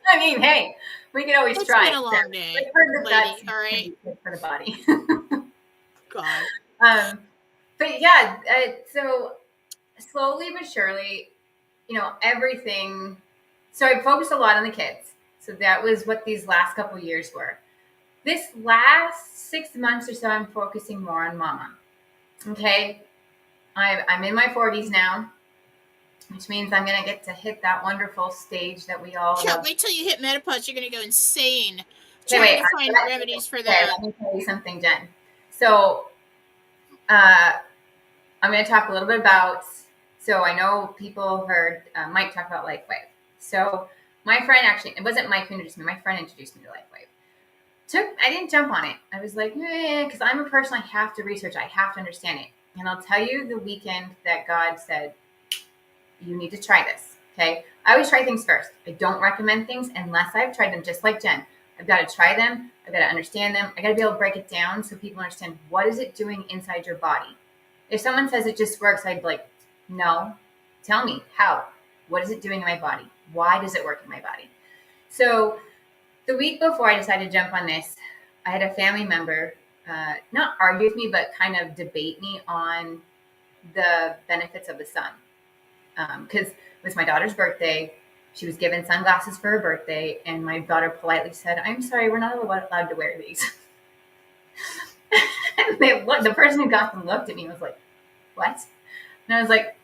I mean, hey, we can always It's try been it. a long day, I've heard that lady. that's All going right. to be good for the body. God. um, but yeah, so slowly but surely, everything. So I focused a lot on the kids. So that was what these last couple years were. This last 6 months or so, I'm focusing more on mama. Okay. I'm in my 40s now, which means I'm going to get to hit that wonderful stage that we all Yeah, love. wait till you hit menopause. You're going to go insane Okay, trying wait. to find remedies for Okay, that. let me tell you something, Jen. So uh, I'm going to talk a little bit about. So I know people heard Mike talk about LifeWave. So my friend actually, it wasn't Mike who introduced me. My friend introduced me to LifeWave. I didn't jump on it. I was like, because I'm a person, I have to research, I have to understand it. And I'll tell you the weekend that God said, you need to try this. Okay. I always try things first. I don't recommend things unless I've tried them, just like Jen. I've got to try them. I've got to understand them. I got to be able to break it down so people understand what is it doing inside your body. If someone says it just works, I'd be like, no, tell me how. What is it doing in my body? Why does it work in my body? So the week before I decided to jump on this, I had a family member not argue with me, but kind of debate me on the benefits of the sun. Because it was my daughter's birthday. She was given sunglasses for her birthday, and my daughter politely said, "I'm sorry, we're not allowed to wear these." And the person who got them looked at me and was like, "What?" And I was like,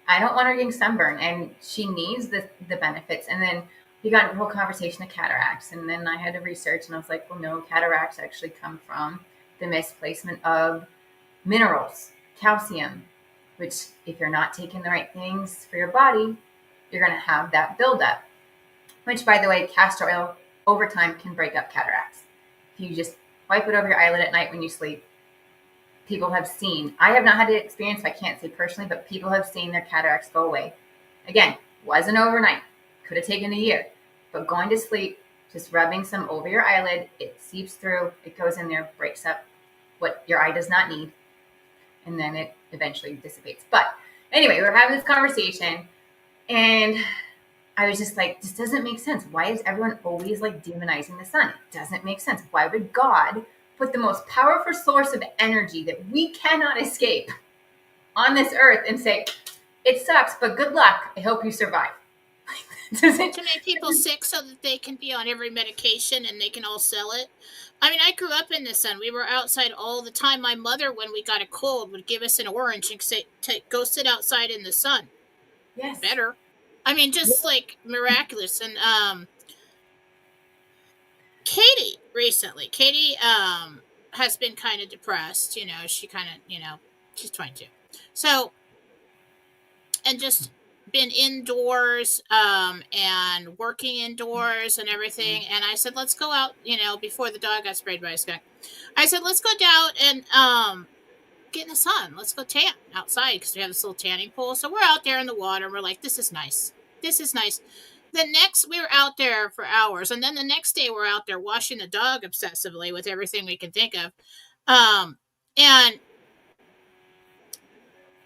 I don't want her getting sunburned, and she needs the benefits. And then we got into a whole conversation of cataracts, and then I had to research, and I was like, well, no, cataracts actually come from the misplacement of minerals, calcium, which if you're not taking the right things for your body, you're going to have that buildup. Which, by the way, castor oil over time can break up cataracts. If you just wipe it over your eyelid at night when you sleep, people have seen. I have not had the experience, so I can't say personally, but people have seen their cataracts go away. Again, wasn't overnight. Could have taken a year. But going to sleep, just rubbing some over your eyelid, it seeps through, it goes in there, breaks up what your eye does not need, and then it eventually dissipates. But anyway, we were having this conversation, and I was just like, this doesn't make sense. Why is everyone always like demonizing the sun? It doesn't make sense. Why would God put the most powerful source of energy that we cannot escape on this earth and say, it sucks, but good luck. I hope you survive. To make people sick so that they can be on every medication and they can all sell it. I mean, I grew up in the sun. We were outside all the time. My mother, when we got a cold, would give us an orange and say, go sit outside in the sun. Yes. Better. I mean, just like miraculous. And Katie recently, Katie has been kind of depressed. She kind of, she's 22. So, and just been indoors and working indoors and everything. And I said, let's go out, before the dog got sprayed by a skunk. I said, let's go down and get in the sun. Let's go tan outside because we have this little tanning pool. So we're out there in the water and we're like, this is nice. This is nice. We were out there for hours. And then the next day we're out there washing the dog obsessively with everything we can think of. And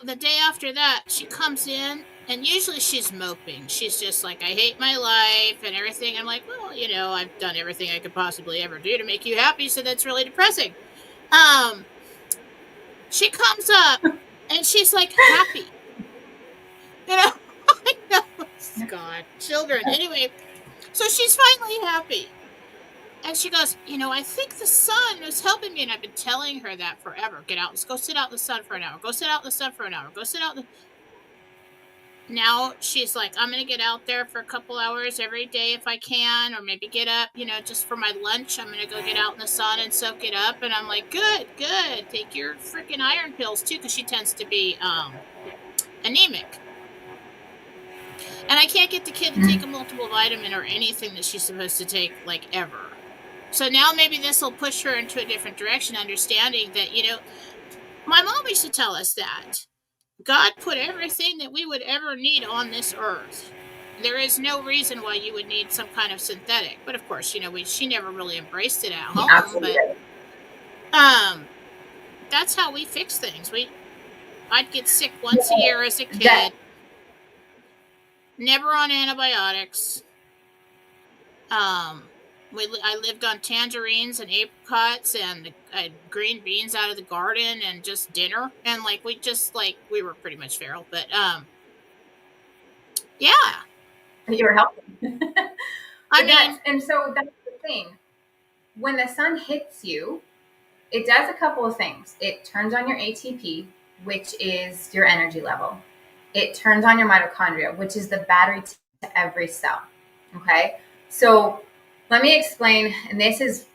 the day after that, she comes in, and usually she's moping. She's just like, I hate my life and everything. I'm like, well, I've done everything I could possibly ever do to make you happy, so that's really depressing. Um, she comes up and she's like happy. I know, God, children. Anyway, so she's finally happy. And she goes, I think the sun is helping me. And I've been telling her that forever. Get out. Let's go sit out in the sun for an hour. Go sit out in the sun for an hour. Go sit out. Now she's like, I'm going to get out there for a couple hours every day if I can, or maybe get up, just for my lunch. I'm going to go get out in the sun and soak it up. And I'm like, good, good. Take your freaking iron pills too, because she tends to be anemic. And I can't get the kid to take a multiple vitamin or anything that she's supposed to take, like, ever. So now maybe this will push her into a different direction, understanding that, my mom used to tell us that God put everything that we would ever need on this earth. There is no reason why you would need some kind of synthetic. But of course, she never really embraced it at home. Absolutely. But that's how we fix things. I'd get sick once a year as a kid. Never on antibiotics. I lived on tangerines and apricots and green beans out of the garden and just dinner, and we were pretty much feral, but yeah. You were helping. And so that's the thing. When the sun hits you, it does a couple of things. It turns on your ATP, which is your energy level. It turns on your mitochondria, which is the battery to every cell. Okay, so let me explain, and this is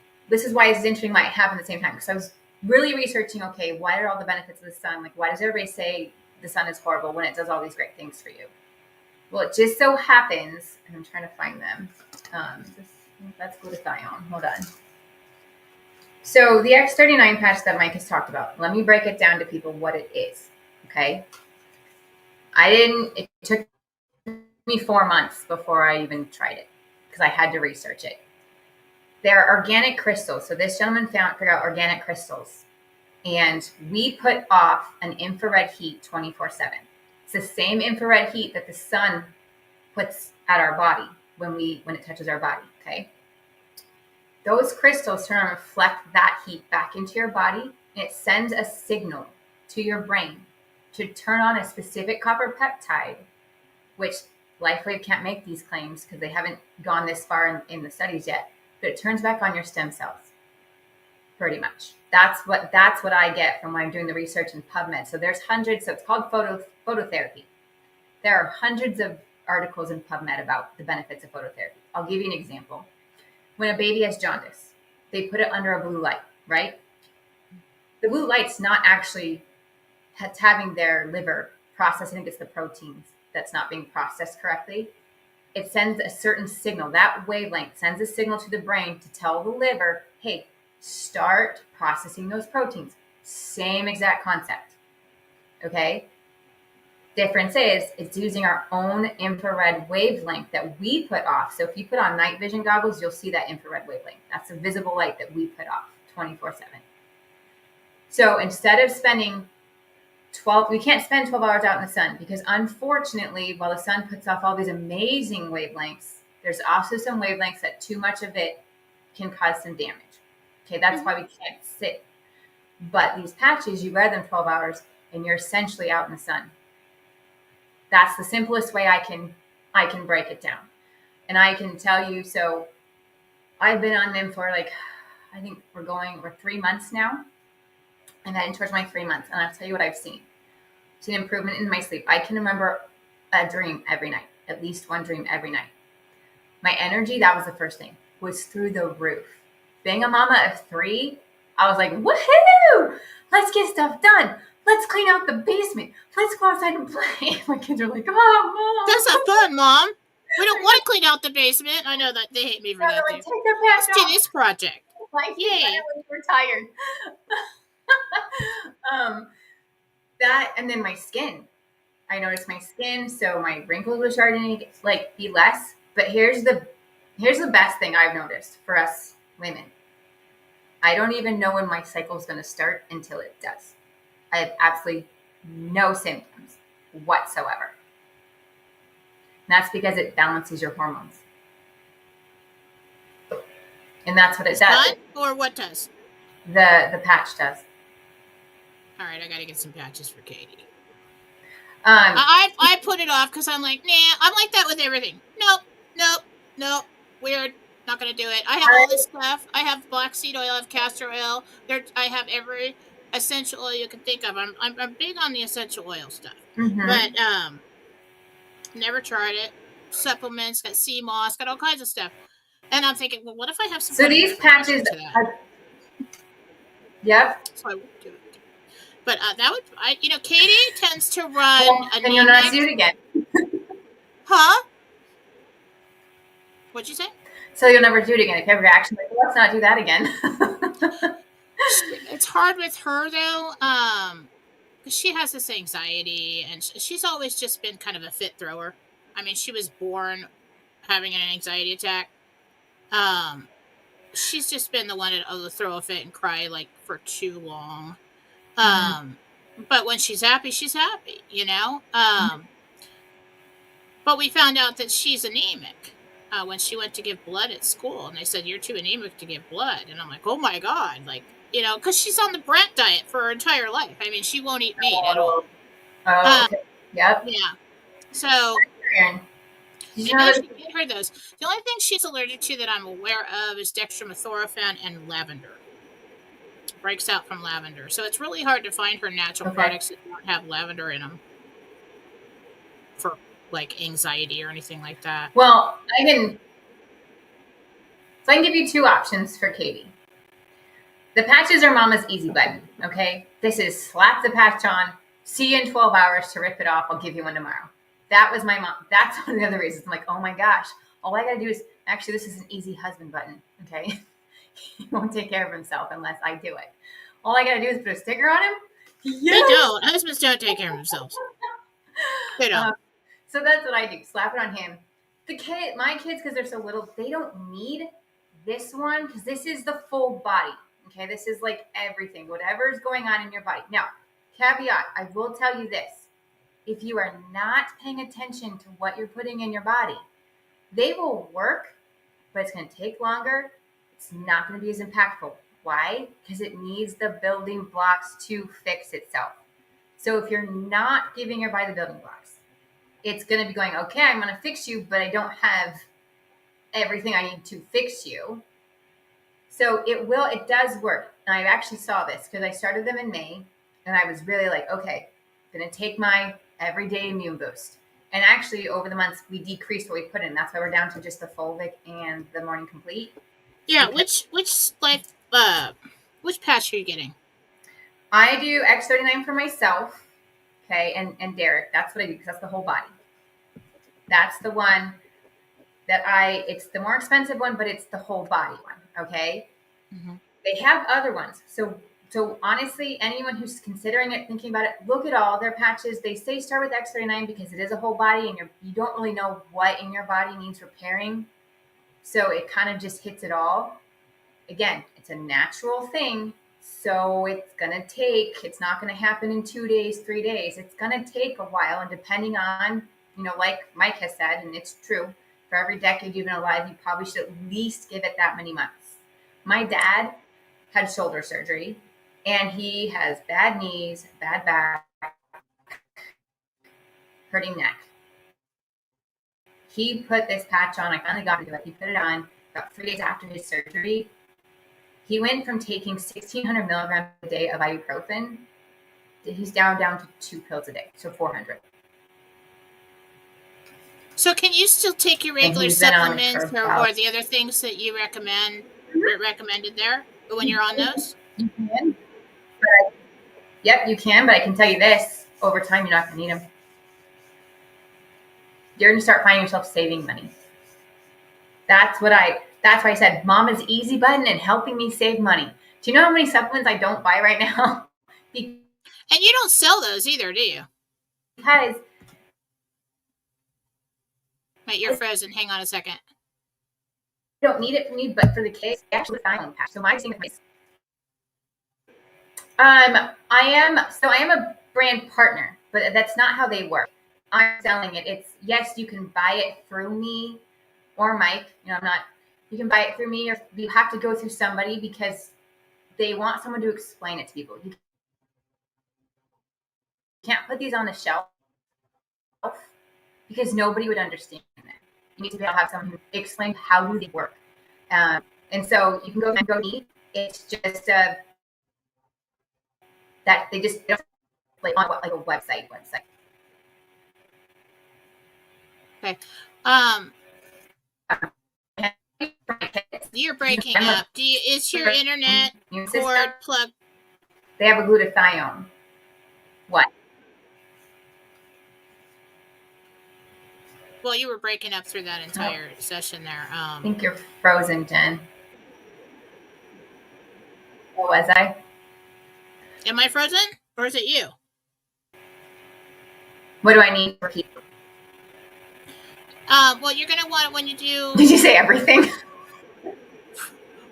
why it's interesting might happen at the same time, because I was really researching, okay, what are all the benefits of the sun? Like, why does everybody say the sun is horrible when it does all these great things for you? Well, it just so happens, and I'm trying to find them. That's glutathione. Hold on. So the X39 patch that Mike has talked about, let me break it down to people what it is, okay? It took me 4 months before I even tried it, because I had to research it. They're organic crystals. So this gentleman figured out organic crystals, and we put off an infrared heat 24/7. It's the same infrared heat that the sun puts at our body when it touches our body. Okay. Those crystals turn and reflect that heat back into your body, and it sends a signal to your brain to turn on a specific copper peptide, which LifeWave can't make these claims because they haven't gone this far in the studies yet, but it turns back on your stem cells. Pretty much. That's what I get from when I'm doing the research in PubMed. So there's hundreds. So it's called phototherapy. There are hundreds of articles in PubMed about the benefits of phototherapy. I'll give you an example. When a baby has jaundice, they put it under a blue light, right? The blue light's not actually having their liver processing against the proteins that's not being processed correctly. It sends a certain signal. That wavelength sends a signal to the brain to tell the liver, hey, start processing those proteins. Same exact concept. Okay? Difference is it's using our own infrared wavelength that we put off. So if you put on night vision goggles, you'll see that infrared wavelength. That's the visible light that we put off 24/7. So instead of spending we can't spend 12 hours out in the sun, because unfortunately, while the sun puts off all these amazing wavelengths, there's also some wavelengths that too much of it can cause some damage. Okay, that's why we can't sit. But these patches, you wear them 12 hours and you're essentially out in the sun. That's the simplest way I can break it down. And I can tell you, so I've been on them for I think we're 3 months now. I'm heading towards my 3 months, and I'll tell you what I've seen. I've seen improvement in my sleep. I can remember a dream every night, at least one dream every night. My energy, that was the first thing, was through the roof. Being a mama of 3, I was like, woohoo! Let's get stuff done. Let's clean out the basement. Let's go outside and play. My kids are like, oh, Mom. That's not fun, Mom. We don't want to clean out the basement. I know that they hate me for that. Take their pants off. Let's do this project. Yay. We're tired. That, and then my skin. I noticed my skin, so my wrinkles were starting to be less. But here's the best thing I've noticed for us women. I don't even know when my cycle is going to start until it does. I have absolutely No symptoms whatsoever. And that's because it balances your hormones. And that's what it does. Sun or what does? The patch does. All right, I got to get some patches for Katie. Um, I put it off because I'm like, nah, I'm like that with everything. Nope. Weird. Not gonna do it. I have all this stuff. I have black seed oil. I have castor oil. I have every essential oil you can think of. I'm big on the essential oil stuff, but never tried it. Supplements, got sea moss, got all kinds of stuff, and I'm thinking, well, what if I have some so kind of these medical connection patches, to that? yep. So I won't do it. But that would, Katie tends to run Well, anemic. then you'll not do it again. Huh? What'd you say? So you'll never do it again. If you have a reaction, like, well, let's not do that again. It's hard with her though, because she has this anxiety, and she's always just been kind of a fit thrower. I mean, she was born having an anxiety attack. She's just been the one to throw a fit and cry like for too long. But when she's happy, she's happy, But we found out that she's anemic when she went to give blood at school, and they said, "You're too anemic to give blood." And I'm like, "Oh my god!" Like, because she's on the Brent diet for her entire life. I mean, she won't eat meat at all. Okay. Yep. Yeah. So maybe I should get her those. The only thing she's allergic to that I'm aware of is dextromethorphan and lavender. Breaks out from lavender. So it's really hard to find her natural products that don't have lavender in them for like anxiety or anything like that. Well, I can give you two options for Katie. The patches are Mama's easy button. Okay, this is slap the patch on. See you in 12 hours to rip it off. I'll give you one tomorrow. That was my mom. That's one of the other reasons. I'm like, oh my gosh, all I gotta do is actually this is an easy husband button. Okay, he won't take care of himself unless I do it. All I gotta do is put a sticker on him. Yes. They don't. Husbands don't take care of themselves. They don't. So that's what I do. Slap it on him. My kids, because they're so little, they don't need this one because this is the full body. Okay, this is like everything, whatever is going on in your body. Now, caveat, I will tell you this. If you are not paying attention to what you're putting in your body, they will work, but it's going to take longer. It's not going to be as impactful. Why? Because it needs the building blocks to fix itself. So if you're not giving your body the building blocks, it's going to be going, okay, I'm going to fix you, but I don't have everything I need to fix you. So it does work. And I actually saw this because I started them in May, and I was really like, okay, I'm going to take my everyday immune boost. And actually over the months, we decreased what we put in. That's why we're down to just the Fulvic and the Morning Complete. Yeah. Which patch are you getting? I do X39 for myself. Okay. And Derek, that's what I do because that's the whole body. That's the one that it's the more expensive one, but it's the whole body one. Okay. Mm-hmm. They have other ones. So honestly, anyone who's considering it, thinking about it, look at all their patches. They say start with X39 because it is a whole body and you don't really know what in your body needs repairing. So it kind of just hits it all. Again, it's a natural thing. So it's not going to happen in 2 days, 3 days. It's going to take a while. And depending on, like Mike has said, and it's true, for every decade you've been alive, you probably should at least give it that many months. My dad had shoulder surgery. And he has bad knees, bad back, hurting neck. He put this patch on. I finally got to do it. He put it on about 3 days after his surgery. He went from taking 1,600 milligrams a day of ibuprofen. He's down to 2 pills a day, so 400. So can you still take your regular supplements or the other things that you recommended there when you're on those? You can. Yep, you can, but I can tell you this, over time, you're not going to need them. You're going to start finding yourself saving money. That's why I said Mama's easy button and helping me save money. Do you know how many supplements I don't buy right now? And you don't sell those either, do you? Because. Wait, you're frozen. Hang on a second. I don't need it for me, but for the kids, I actually find one patch. So my thing is, I am brand partner, but that's not how they work. I'm selling it. It's, yes, you can buy it through me or Mike. You can buy it through me, or you have to go through somebody because they want someone to explain it to people. You can't put these on the shelf because nobody would understand it. You need to be able to have someone who explains how do they work. And so you can go neat. It's just that they don't like on like a website. Okay. You're breaking up. Is your internet cord plugged? They have a glutathione. What? Well, you were breaking up through that entire session there. I think you're frozen, Jen. Or was I? Am I frozen, or is it you? What do I need for people? Well, you're gonna want it when you do. Did you say everything?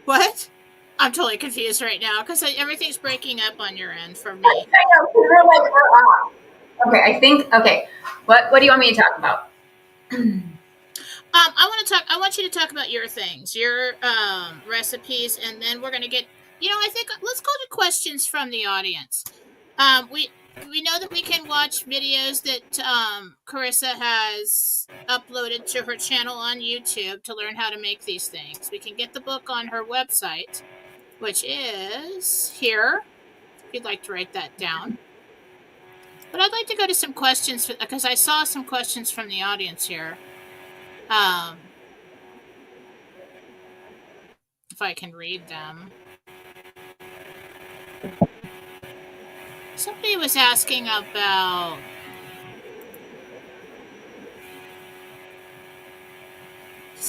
What? I'm totally confused right now because everything's breaking up on your end for me. I know. We're off. Okay, I think. Okay, what do you want me to talk about? I want you to talk about your things, your recipes, and then we're gonna get. I think let's go to questions from the audience. We know that we can watch videos that Karissa has uploaded to her channel on YouTube to learn how to make these things. We can get the book on her website, which is here, if you'd like to write that down. But I'd like to go to some questions because I saw some questions from the audience here. If I can read them. Somebody was asking about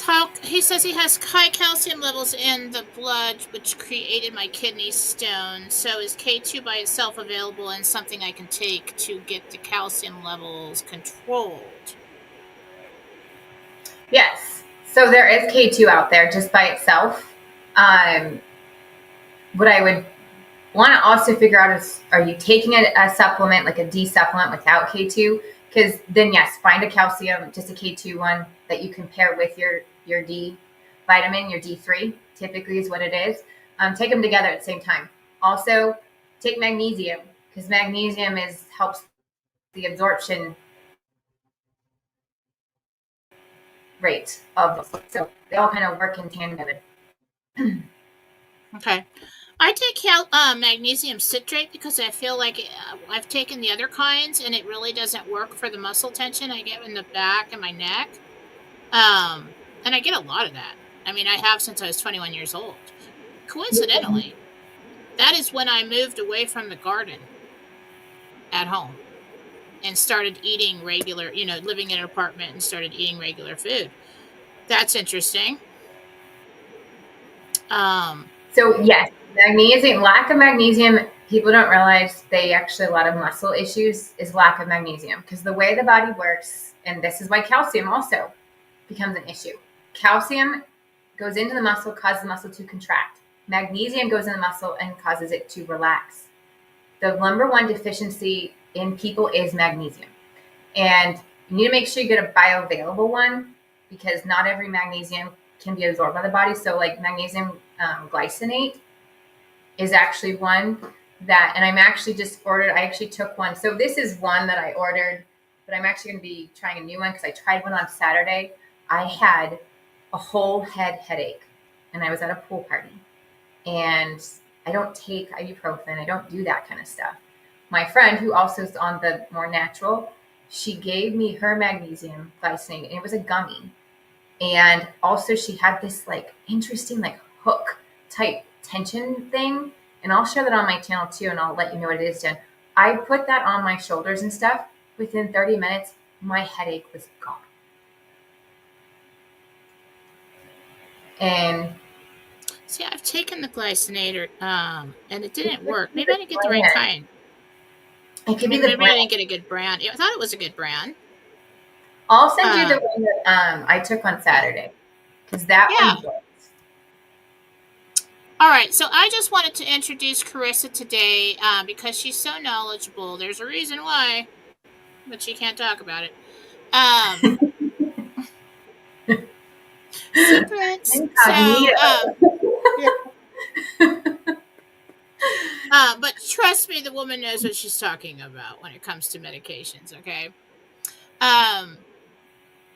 how he says he has high calcium levels in the blood, which created my kidney stone. So is K2 by itself available and something I can take to get the calcium levels controlled? Yes. So there is K2 out there just by itself. What I would want to also figure out is, are you taking a supplement, like a D supplement without K2? Because then, yes, find a calcium, just a K2 one that you can pair with your D vitamin, your D3, typically is what it is. Take them together at the same time. Also, take magnesium, because magnesium helps the absorption rate of those. So they all kind of work in tandem. Okay. I take magnesium citrate because I feel like I've taken the other kinds and it really doesn't work for the muscle tension I get in the back and my neck. And I get a lot of that. I mean, I have since I was 21 years old. Coincidentally, that is when I moved away from the garden at home and started eating regular, living in an apartment and started eating regular food. That's interesting. So yes, magnesium, lack of magnesium, people don't realize a lot of muscle issues is lack of magnesium, because the way the body works, and this is why calcium also becomes an issue. Calcium goes into the muscle, causes the muscle to contract. Magnesium goes in the muscle and causes it to relax. The number one deficiency in people is magnesium. And you need to make sure you get a bioavailable one, because not every magnesium can be absorbed by the body. So like magnesium glycinate is actually one that, and I'm actually I actually took one. So this is one that I ordered, but I'm actually going to be trying a new one because I tried one on Saturday. I had a whole head headache and I was at a pool party, and I don't take ibuprofen. I don't do that kind of stuff. My friend, who also is on the more natural, she gave me her magnesium glycinate, and it was a gummy. And also she had this like interesting like hook type tension thing. And I'll share that on my channel too, and I'll let you know what it is, Jen. I put that on my shoulders and stuff. Within 30 minutes, my headache was gone. And see, I've taken the glycinator, and it didn't work. Maybe I didn't get the right kind. Maybe I didn't get a good brand. I thought it was a good brand. I'll send you the one that I took on Saturday, because that one works. All right, so I just wanted to introduce Karissa today because she's so knowledgeable. There's a reason why, but she can't talk about it. Um, Secrets. Incognito. Yeah. But trust me, the woman knows what she's talking about when it comes to medications. Okay. Um,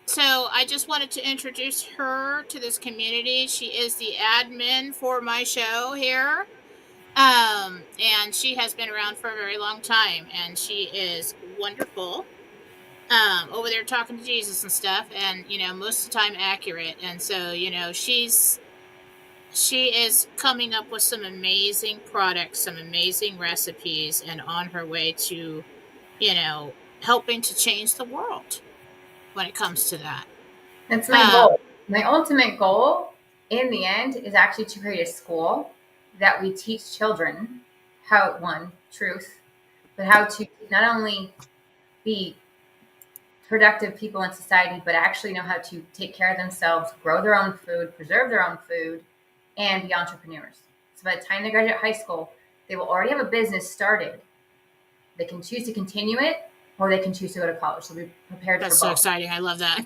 so I just wanted to introduce her to this community. She is the admin for my show here. And she has been around for a very long time, and she is wonderful. Over there talking to Jesus and stuff, and most of the time accurate. And so she is coming up with some amazing products, some amazing recipes, and on her way to you know helping to change the world when it comes to that. That's my Um, goal. My ultimate goal in the end is actually to create a school that we teach children how, one, truth, but how to not only be productive people in society, but actually know how to take care of themselves, grow their own food, preserve their own food, and be entrepreneurs. So by the time they graduate high school, they will already have a business started. They can choose to continue it, or they can choose to go to college. So be prepared for that's so both. exciting. I love that.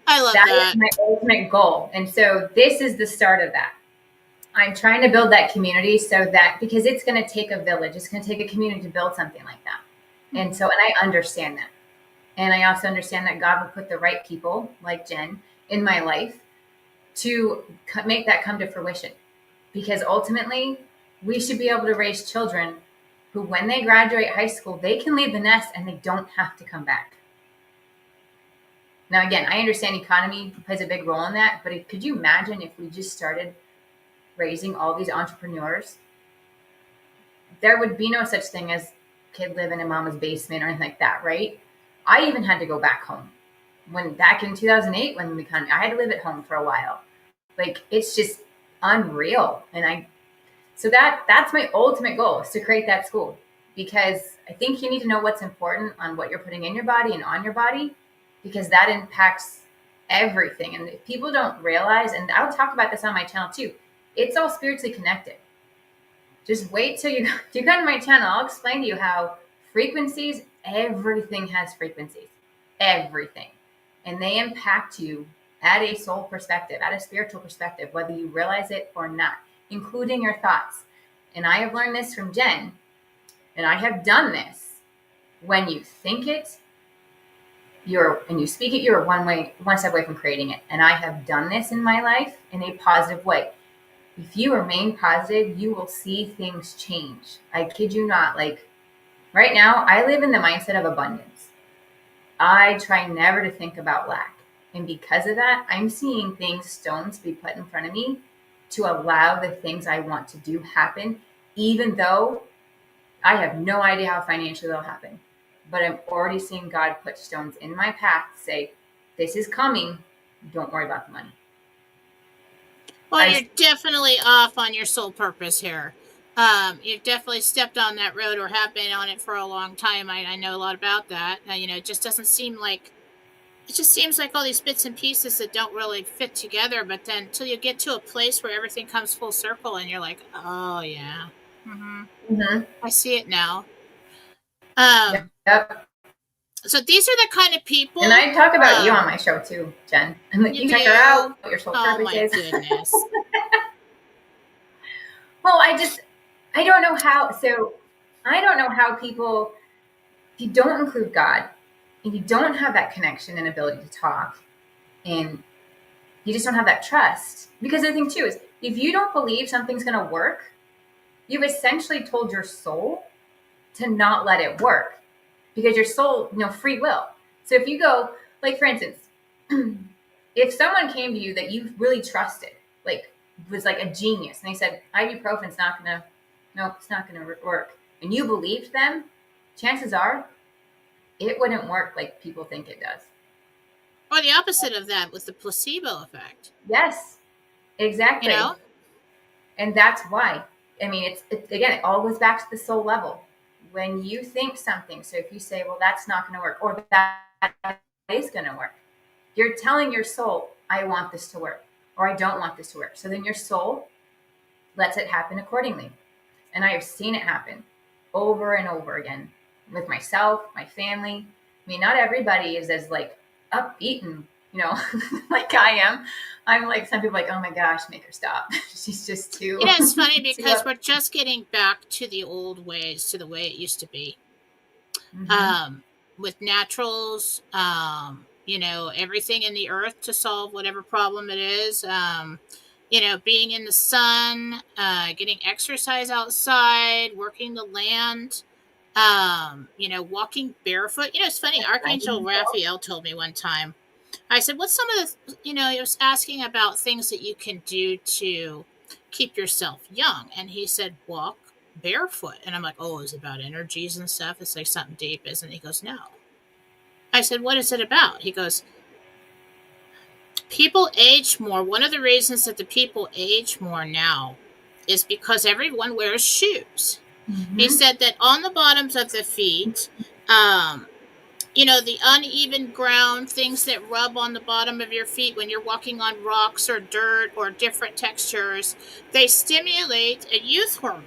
I love That is that. my ultimate goal. And so this is the start of that. I'm trying to build that community so that, because it's going to take a village, it's going to take a community to build something like that. And so, and I understand that. And I also understand that God will put the right people like Jen in my life to make that come to fruition. Because ultimately, we should be able to raise children who, when they graduate high school, they can leave the nest and they don't have to come back. Now, again, I understand economy plays a big role in that, but could you imagine if we just started raising all these entrepreneurs? There would be no such thing as kid living in mama's basement or anything like that, right? I even had to go back home when back in 2008 when I had to live at home for a while. Like it's just unreal, and so that's my ultimate goal is to create that school, because I think you need to know what's important on what you're putting in your body and on your body, because that impacts everything. And if people don't realize, and I'll talk about this on my channel too, it's all spiritually connected. Just wait till you come to my channel. I'll explain to you how frequencies, everything has frequencies, everything. And they impact you at a soul perspective, at a spiritual perspective, whether you realize it or not, including your thoughts. And I have learned this from Jen, and I have done this. When you think it, and you speak it, you're one step away from creating it. And I have done this in my life in a positive way. If you remain positive, you will see things change. I kid you not. Like right now, I live in the mindset of abundance. I try never to think about lack. And because of that, I'm seeing stones be put in front of me to allow the things I want to do happen, even though I have no idea how financially they'll happen. But I'm already seeing God put stones in my path to say, this is coming. Don't worry about the money. Well, you're definitely off on your sole purpose here. You've definitely stepped on that road or have been on it for a long time. I know a lot about that. It just doesn't seem like it just seems like all these bits and pieces that don't really fit together. But then until you get to a place where everything comes full circle and you're like, oh yeah, I see it now. Yep. So these are the kind of people. And I talk about you on my show too, Jen. And like, you check her out, what your soul purpose my is. Goodness. Well, I don't know how. So I don't know how people, if you don't include God, if you don't have that connection and ability to talk, and you just don't have that trust. Because the thing too is, if you don't believe something's going to work, you've essentially told your soul to not let it work, because your soul, free will. So if you go, like for instance, if someone came to you that you really trusted, like was like a genius, and they said ibuprofen's not gonna, nope, it's not gonna work, and you believed them, chances are it wouldn't work like people think it does. Or the opposite of that with the placebo effect. Yes, exactly. And that's why. I mean, again, it all goes back to the soul level. When you think something, so if you say, well, that's not going to work, or that is going to work, you're telling your soul, I want this to work, or I don't want this to work. So then your soul lets it happen accordingly. And I have seen it happen over and over again with myself, my family. I mean, not everybody is as like upbeat and, like I am. I'm like, some people are like, oh my gosh, make her stop. She's just too, It's funny too because up. we're just getting back to the old ways, to the way it used to be. Mm-hmm. Um, with naturals, everything in the earth to solve whatever problem it is. Being in the sun, getting exercise outside, working the land, walking barefoot. It's funny. Archangel Raphael told me one time, I said, what's some of the, he was asking about things that you can do to keep yourself young. And he said, walk barefoot. And I'm like, oh, is it about energies and stuff? It's like something deep, isn't it? He goes, no. I said, what is it about? He goes, people age more. One of the reasons that the people age more now is because everyone wears shoes. He Mm-hmm. said that on the bottoms of the feet, the uneven ground, things that rub on the bottom of your feet when you're walking on rocks or dirt or different textures, they stimulate a youth hormone.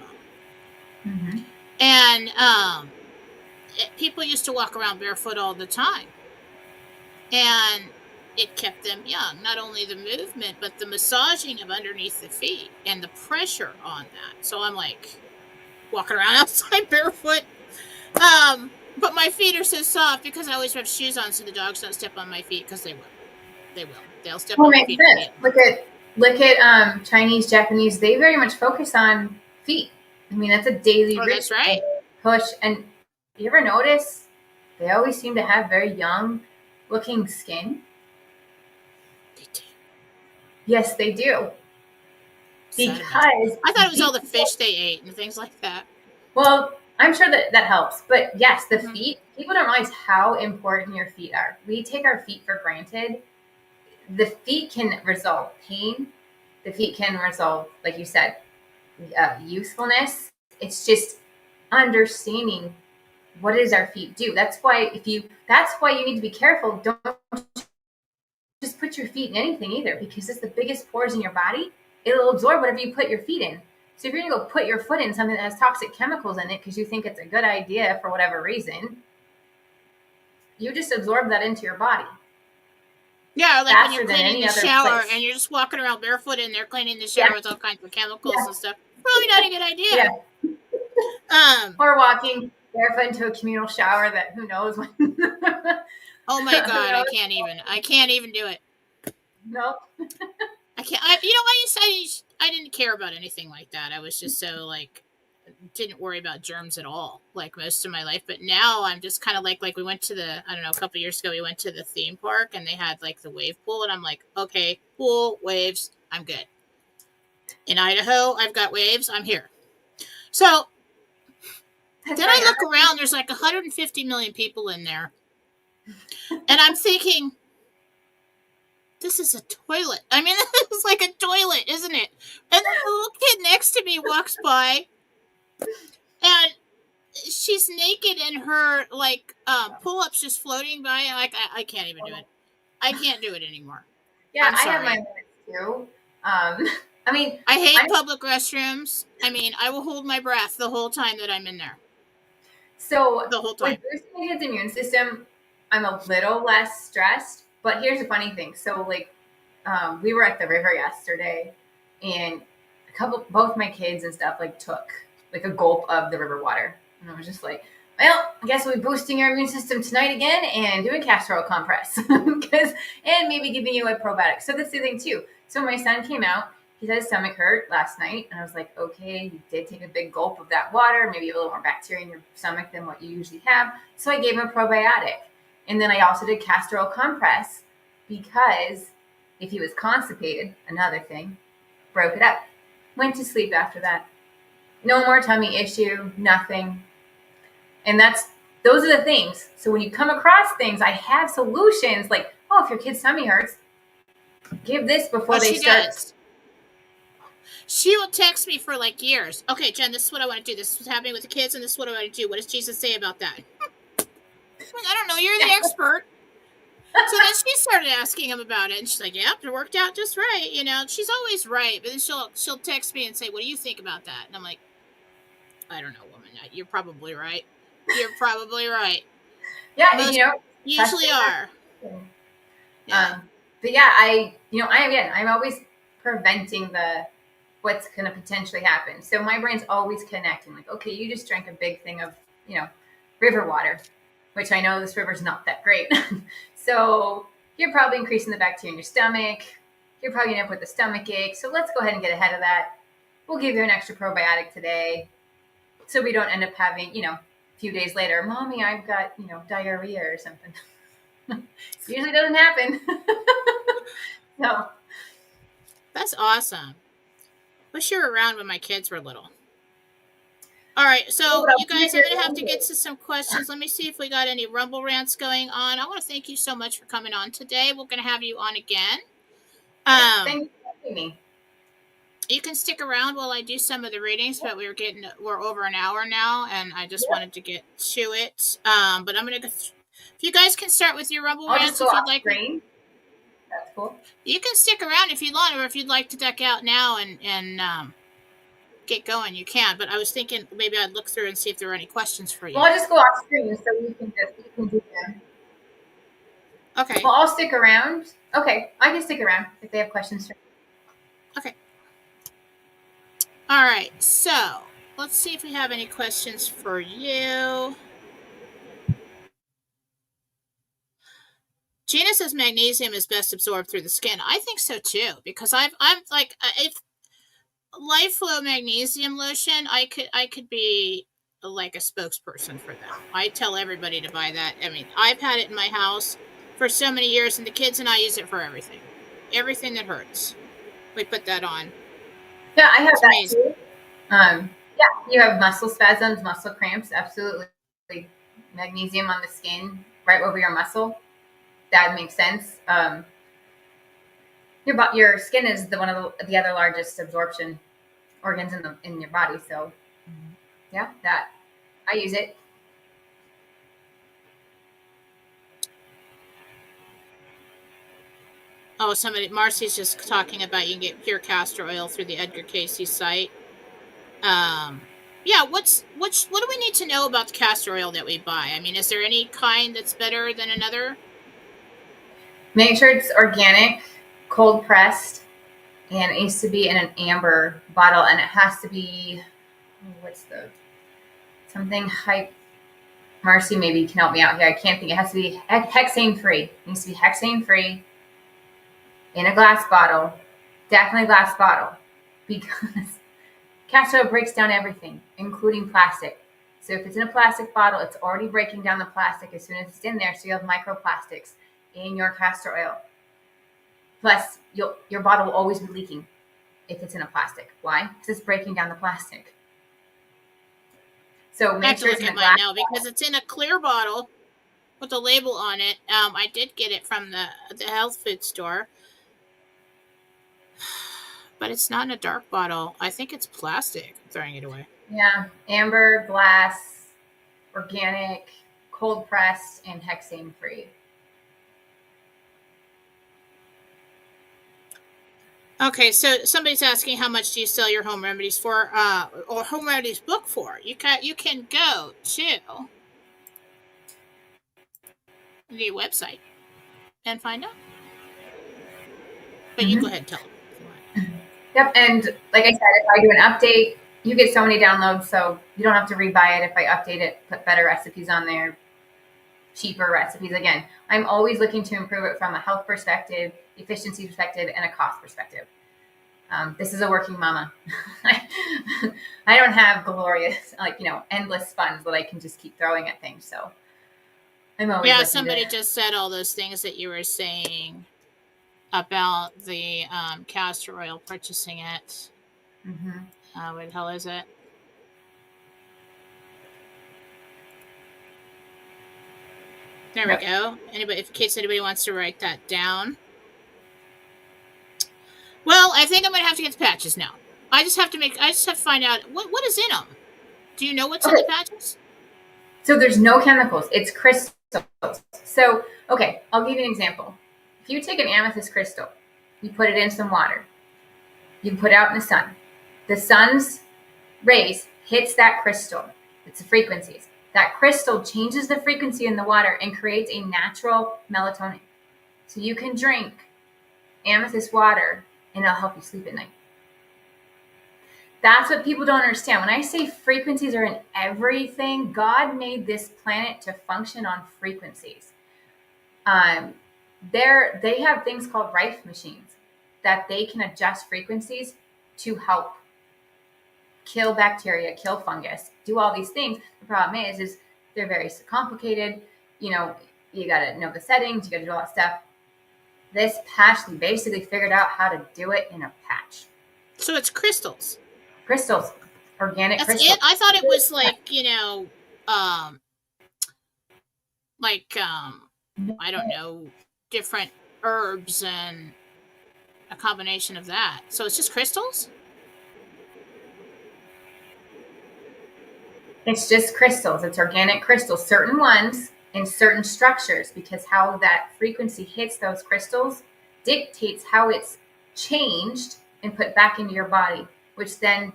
Mm-hmm. And people used to walk around barefoot all the time. And it kept them young. Not only the movement, but the massaging of underneath the feet and the pressure on that. So I'm like walking around outside barefoot. But my feet are so soft because I always have shoes on so the dogs don't step on my feet, because they will. They will. They'll step Well, on my makes feet if I sense. get. Look at Chinese, Japanese. They very much focus on feet. I mean, that's a daily Oh, that's right. ritual push. And you ever notice they always seem to have very young looking skin? They do. Yes, they do. Sad about it. Because I thought it was all these the fish they ate and things like that. well, I'm sure that that helps. But yes, the Mm-hmm. feet, people don't realize how important your feet are. We take our feet for granted. The feet can resolve pain. The feet can resolve, like you said, usefulness. It's just understanding what does our feet do. That's why you need to be careful. Don't just put your feet in anything either, because it's the biggest pores in your body. It'll absorb whatever you put your feet in. So if you're gonna go put your foot in something that has toxic chemicals in it because you think it's a good idea for whatever reason, you just absorb that into your body Yeah, like when you're faster than cleaning any the other shower place. and you're just walking around barefoot and they're cleaning the Yeah, shower with all kinds of chemicals yeah, and stuff. Probably not a good idea. yeah. Um, Or walking barefoot into a communal shower that who knows when. oh my Who God, I knows? can't even. I can't even do it. Nope. I can't. I didn't care about anything like that. I was just so like didn't worry about germs at all, like most of my life. But now I'm just kind of like we went to I don't know, a couple years ago we went to the theme park and they had like the wave pool, and I'm like, okay, pool, waves, I'm good. In Idaho, I've got waves, I'm here. So That's then I right. look around, there's like 150 million people in there, and I'm thinking, this is a toilet. I mean, it's like a toilet, isn't it? And the little kid next to me walks by, and she's naked and her like pull-ups just floating by, and like I can't even do it. I can't do it anymore. Yeah, I'm I have my sorry. limits too. I mean, I hate I'm public restrooms. I mean, I will hold my breath the whole time that I'm in there. so The whole with time. boosting his immune system, I'm a little less stressed. But here's the funny thing. So like, we were at the river yesterday, and both my kids and stuff like took like a gulp of the river water, and I was just like, well, I guess we'll be boosting your immune system tonight again and doing castor oil compress because and maybe giving you a probiotic. So that's the thing too. So my son came out. He said his stomach hurt last night, and I was like, okay, you did take a big gulp of that water. Maybe a little more bacteria in your stomach than what you usually have. So I gave him a probiotic, and then I also did castor oil compress because if he was constipated, another thing, broke it up. Went to sleep after that. No more tummy issue, nothing. And those are the things. So when you come across things, I have solutions like, oh, if your kid's tummy hurts, give this Oh, before they she start. does. She will text me for like years. Okay, Jen, this is what I want to do. This is what's happening with the kids, and this is what I want to do. What does Jesus say about that? I don't know. You're the expert. So then she started asking him about it, and she's like, "Yep, it worked out just right." She's always right, but then she'll text me and say, "What do you think about that?" And I'm like, "I don't know, woman. You're probably right. You're probably right. Yeah, Most trust usually your are." gut. Yeah. But yeah, I'm always preventing the what's going to potentially happen. So my brain's always connecting. Like, okay, you just drank a big thing of, river water, which I know this river's not that great. So you're probably increasing the bacteria in your stomach. You're probably going to end up with a stomach ache. So let's go ahead and get ahead of that. We'll give you an extra probiotic today, so we don't end up having, a few days later, mommy, I've got, diarrhea or something. Usually doesn't happen. No. That's awesome. Wish you were around when my kids were little. All right, so you guys, I'm going to have to get to some questions. Let me see if we got any Rumble rants going on. I want to thank you so much for coming on today. We're going to have you on again. Thank you for having me. You can stick around while I do some of the readings, but we're over an hour now, and I just wanted to get to it. But I'm going to go. If you guys can start with your Rumble I'll rants just go if you'd off like. screen. That's cool. You can stick around if you want, or if you'd like to duck out now and get going, you can. But I was thinking maybe I'd look through and see if there were any questions for you. Well, I'll just go off screen so you can do them. Okay. Well, I'll stick around. Okay, I can stick around if they have questions. Okay. All right. So let's see if we have any questions for you. Gina says magnesium is best absorbed through the skin. I think so too, because I'm like, if Life Flow magnesium lotion, I could be like a spokesperson for them. I tell everybody to buy that. I mean, I've had it in my house for so many years, and the kids and I use it for everything. Everything that hurts, we put that on. Yeah, I have It's that amazing. too. Yeah, you have muscle spasms, muscle cramps. Absolutely, magnesium on the skin, right over your muscle. That makes sense. Your skin is one of the other largest absorption organs in your body. So, yeah, that I use it. Oh, Marcy's just talking about you can get pure castor oil through the Edgar Casey site. Yeah, what do we need to know about the castor oil that we buy? I mean, is there any kind that's better than another? Make sure it's organic, cold pressed, and it needs to be in an amber bottle, and it has to be what's the something hype. Marcy maybe can help me out here. I can't think. It has to be hexane free. It needs to be hexane free in a glass bottle. Definitely glass bottle, because castor oil breaks down everything, including plastic. So if it's in a plastic bottle, it's already breaking down the plastic as soon as it's in there. So you have microplastics in your castor oil. Plus, your bottle will always be leaking if it's in a plastic. Why? Because it's breaking down the plastic. So I have to look at mine now because it's in a clear bottle with a label on it. I did get it from the health food store, but it's not in a dark bottle. I think it's plastic. I'm throwing it away. Yeah, amber, glass, organic, cold pressed, and hexane free. Okay, so somebody's asking how much do you sell your home remedies for, or home remedies book for? You can go to the website and find out. But you go ahead and tell them if you want. Yep, and like I said, if I do an update, you get so many downloads, so you don't have to rebuy it. If I update it, put better recipes on there, cheaper recipes. Again, I'm always looking to improve it from a health perspective, efficiency perspective, and a cost perspective. This is a working mama. I don't have glorious, endless funds that I can just keep throwing at things. So I'm always somebody just said all those things that you were saying about the castor oil, purchasing it. What the hell is it? There we go. In case anybody wants to write that down. Well, I think I'm going to have to get the patches now. I just have to find out what is in them. Do you know what's in the patches? So there's no chemicals. It's crystals. So, okay, I'll give you an example. If you take an amethyst crystal, you put it in some water, you put it out in the sun's rays hits that crystal. It's the frequencies. That crystal changes the frequency in the water and creates a natural melatonin. So you can drink amethyst water and it'll help you sleep at night. That's what people don't understand. When I say frequencies are in everything, God made this planet to function on frequencies. They have things called Rife machines that they can adjust frequencies to help kill bacteria, kill fungus, do all these things. The problem is they're very complicated. You know, you got to know the settings, you got to do all that stuff. This patch, we basically figured out how to do it in a patch. So it's crystals. Crystals, organic That's crystals. it? I thought it was like, I don't know, different herbs and a combination of that. So it's just crystals? It's just crystals. It's organic crystals, certain ones in certain structures, because how that frequency hits those crystals dictates how it's changed and put back into your body, which then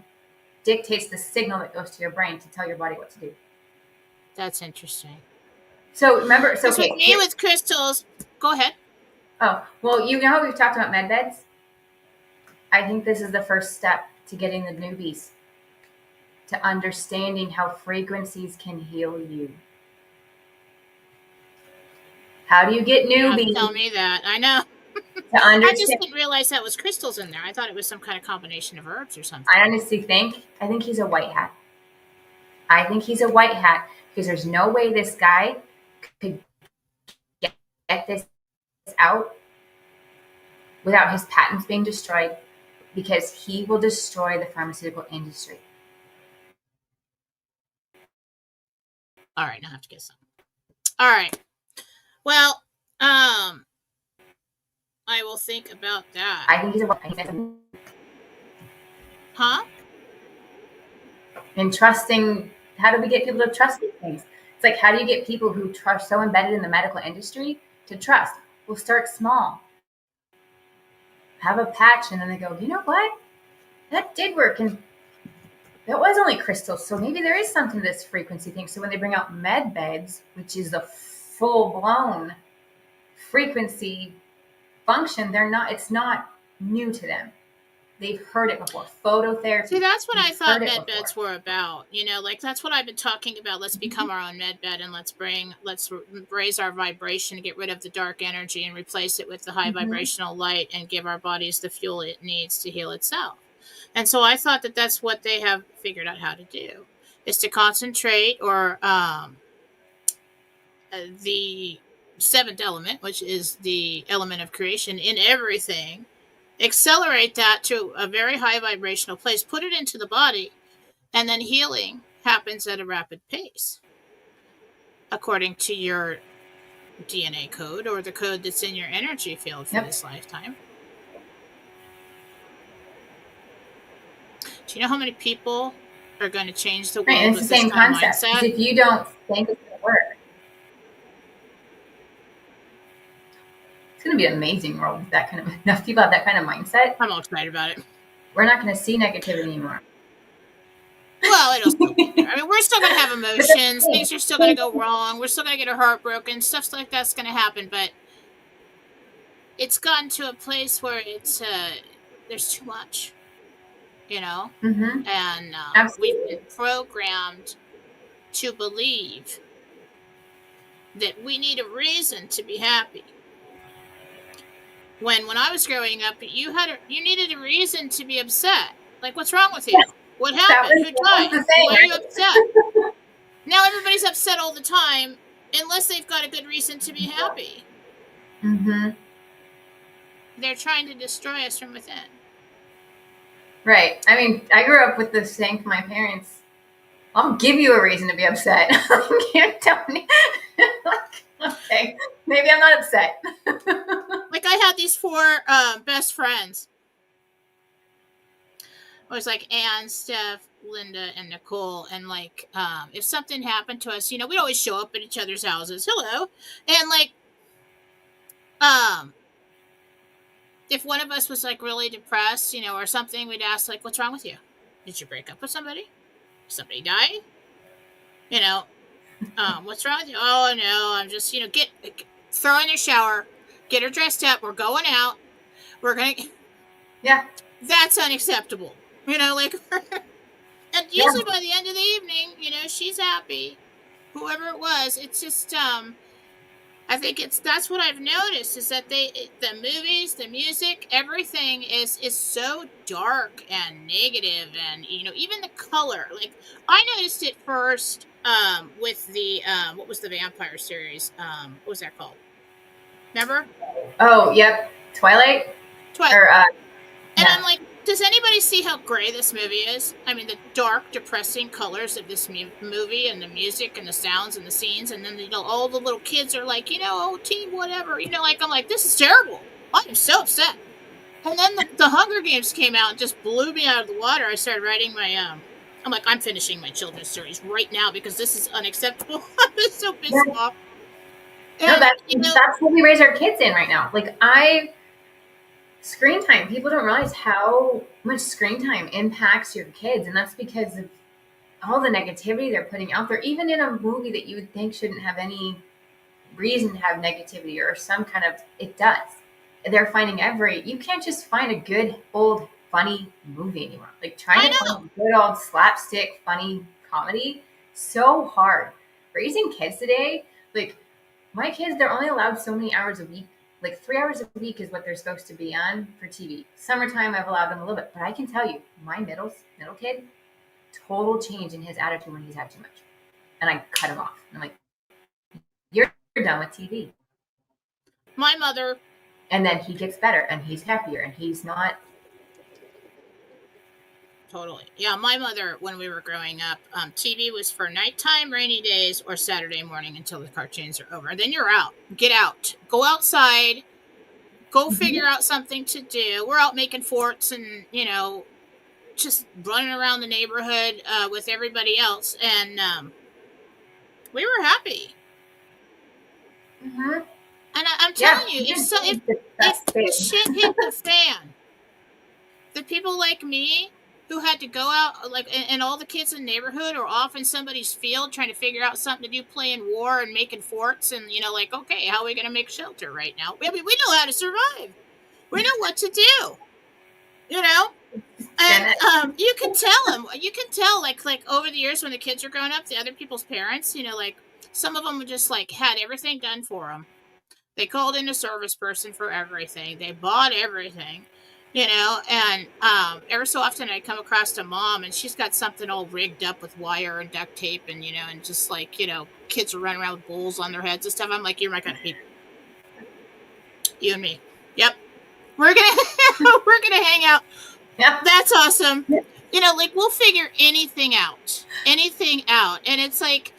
dictates the signal that goes to your brain to tell your body what to do. That's interesting. So remember, with me with crystals, go ahead. Oh, well, you know how we've talked about med beds? I think this is the first step to getting the newbies to understanding how frequencies can heal you. How do you get newbies? You tell me that. I know. To understand. I just didn't realize that was crystals in there. I thought it was some kind of combination of herbs or something. I honestly think he's a white hat. I think he's a white hat because there's no way this guy could get this out without his patents being destroyed, because he will destroy the pharmaceutical industry. All right, now I have to get some. All right. Well, I will think about that. I think he's a white hat. Huh? And trusting, how do we get people to trust these things? It's like, how do you get people who are so embedded in the medical industry to trust? We'll start small. Have a patch, and then they go, you know what? That did work. And that was only crystals. So maybe there is something to this frequency thing. So when they bring out med beds, which is the full-blown frequency function, it's not new to them. They've heard it before. Phototherapy. See, that's what I thought med beds were about. That's what I've been talking about. Let's become our own med bed, and let's raise our vibration, get rid of the dark energy, and replace it with the high vibrational light, and give our bodies the fuel it needs to heal itself. And so I thought that that's what they have figured out how to do, is to concentrate or the seventh element, which is the element of creation in everything, accelerate that to a very high vibrational place, put it into the body, and then healing happens at a rapid pace according to your DNA code or the code that's in your energy field for this lifetime. Do you know how many people are going to change the world? Right, and it's the same concept. Because if you don't think it's going to work, it's going to be an amazing world with that kind of enough people have that kind of mindset. I'm all excited about it. We're not going to see negativity anymore. Well, it'll still be there. I mean, we're still going to have emotions. Things are still going to go wrong. We're still going to get our heart broken. Stuff like that's going to happen. But it's gotten to a place where it's there's too much, and we've been programmed to believe that we need a reason to be happy. When I was growing up, you needed a reason to be upset. Like, what's wrong with you? Yes. What happened? Who died? Why are you upset? Now everybody's upset all the time, unless they've got a good reason to be happy. They're trying to destroy us from within. Right. I mean, I grew up with this saying from my parents, I'll give you a reason to be upset. You can't tell me. Okay, maybe I'm not upset. Like, I had these 4 best friends. It was like Anne, Steph, Linda, and Nicole. And like, if something happened to us, we'd always show up at each other's houses. Hello. And like, um, if one of us was like really depressed, or something, we'd ask like, "What's wrong with you? Did you break up with somebody? Did somebody die? You know, what's wrong with you? Oh no, I'm just, get throw in the shower, get her dressed up. We're going out. We're gonna. Yeah. That's unacceptable. Like, and Yeah. usually by the end of the evening, she's happy. Whoever it was, it's just I think that's what I've noticed is that the movies, the music, everything is so dark and negative, and even the color. Like I noticed it first with the what was the vampire series? What was that called? Remember? Oh, yep. Twilight? Twilight. Or, And yeah. I'm like, does anybody see how gray this movie is? I mean, the dark, depressing colors of this movie, and the music, and the sounds, and the scenes, and then all the little kids are like, oh, team, whatever, like I'm like, this is terrible. I am so upset. And then the Hunger Games came out and just blew me out of the water. I started writing my I'm like, I'm finishing my children's series right now because this is unacceptable. I'm just so pissed Yeah. off. No, And that's what we raise our kids in right now. Like screen time. People don't realize how much screen time impacts your kids, and that's because of all the negativity they're putting out there. Even in a movie that you would think shouldn't have any reason to have negativity or some kind of, it does. They're finding you can't just find a good old funny movie anymore. Like trying I to find know. a good old slapstick funny comedy, so hard. Raising kids today, like my kids, they're only allowed so many hours a week. Like 3 hours a week is what they're supposed to be on for TV. Summertime, I've allowed them a little bit, but I can tell you, my middle kid, total change in his attitude when he's had too much, and I cut him off. I'm like, "You're done with TV." My mother. And then he gets better, and he's happier, and he's not. Totally. Yeah, my mother, when we were growing up, TV was for nighttime, rainy days, or Saturday morning until the cartoons are over. And then you're out. Get out. Go outside. Go figure out something to do. We're out making forts and, just running around the neighborhood with everybody else. And we were happy. Mm-hmm. And I'm Yeah, telling you, he did the if best thing. shit hit the fan, the people like me who had to go out, like, and all the kids in the neighborhood are off in somebody's field trying to figure out something to do, playing war and making forts, and like, okay, how are we going to make shelter right now? I mean, we know how to survive. We know what to do. And you can tell them. You can tell, like over the years when the kids are growing up, the other people's parents, like some of them just like had everything done for them. They called in a service person for everything. They bought everything, and ever so often I come across a mom and she's got something all rigged up with wire and duct tape and, and just like, kids are running around with bowls on their heads and stuff. I'm like, you're my kind of people. You and me. Yep. We're gonna hang out. Yeah. That's awesome. Like we'll figure anything out. And it's like,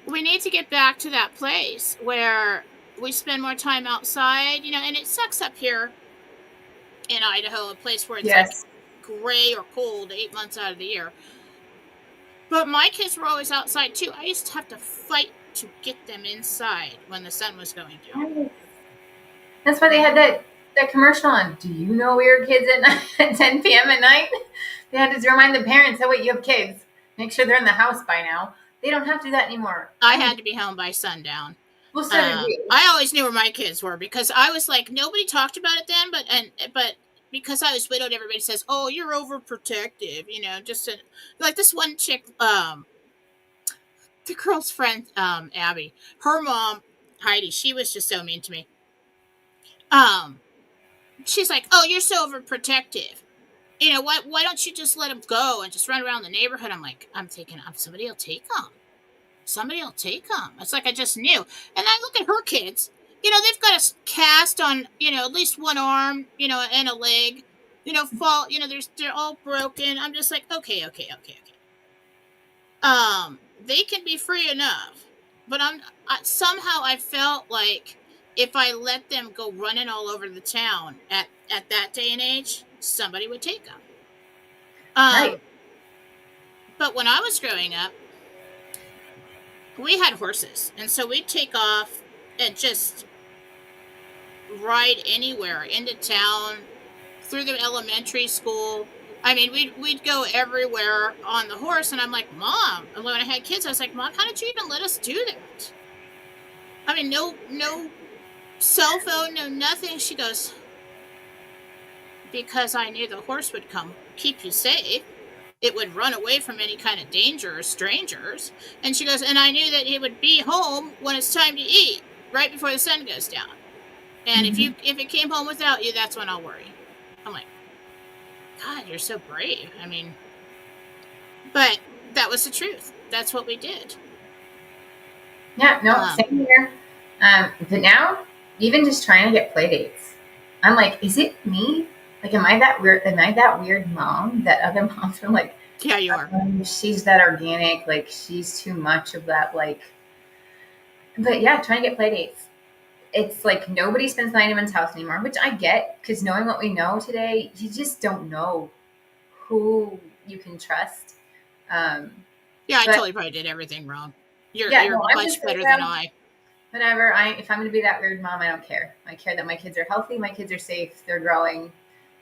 we need to get back to that place where we spend more time outside, and it sucks up here in Idaho, a place where it's like gray or cold 8 months out of the year. But my kids were always outside too. I used to have to fight to get them inside when the sun was going down. That's why they had that commercial on. Do you know we were kids at 10 p.m. at night? They had to remind the parents, oh wait, you have kids. Make sure they're in the house by now. They don't have to do that anymore. I had to be home by sundown. Well, so did we. I always knew where my kids were because I was like, nobody talked about it then, but because I was widowed, everybody says, "Oh, you're overprotective," just like this one chick, the girl's friend, Abby, her mom, Heidi, she was just so mean to me. She's like, "Oh, you're so overprotective. Why don't you just let them go and just run around the neighborhood?" I'm like, somebody will take them. Somebody will take them. It's like I just knew. And I look at her kids. They've got a cast on, at least one arm, and a leg. Fall. They're all broken. I'm just like, okay. They can be free enough, but somehow I felt like if I let them go running all over the town at that day and age, somebody would take them. Right. Um, but when I was growing up, we had horses, and so we'd take off and just ride anywhere into town, through the elementary school. I mean, we'd go everywhere on the horse, and I'm like, Mom. And when I had kids, I was like, Mom, how did you even let us do that? I mean, no cell phone, no nothing. She goes, because I knew the horse would come keep you safe. It would run away from any kind of danger or strangers. And she goes, and I knew that it would be home when it's time to eat, right before the sun goes down. And Hmm. if it came home without you, that's when I'll worry. I'm like, God, you're so brave. I mean, but that was the truth. That's what we did. Yeah, no, Um, same here. But now, even just trying to get play dates, I'm like, is it me? Like, am I that weird? Am I that weird mom that other moms are like, yeah, you are. she's that organic, like she's too much of that, like. But yeah, trying to get play dates. It's like nobody spends the night in anyone's house anymore, which I get because knowing what we know today, you just don't know who you can trust. Um, Yeah, I but totally probably did everything wrong. yeah, You're no, I'm much just like, better than well, I. whatever. If I'm gonna be that weird mom, I don't care. I care that my kids are healthy, my kids are safe, they're growing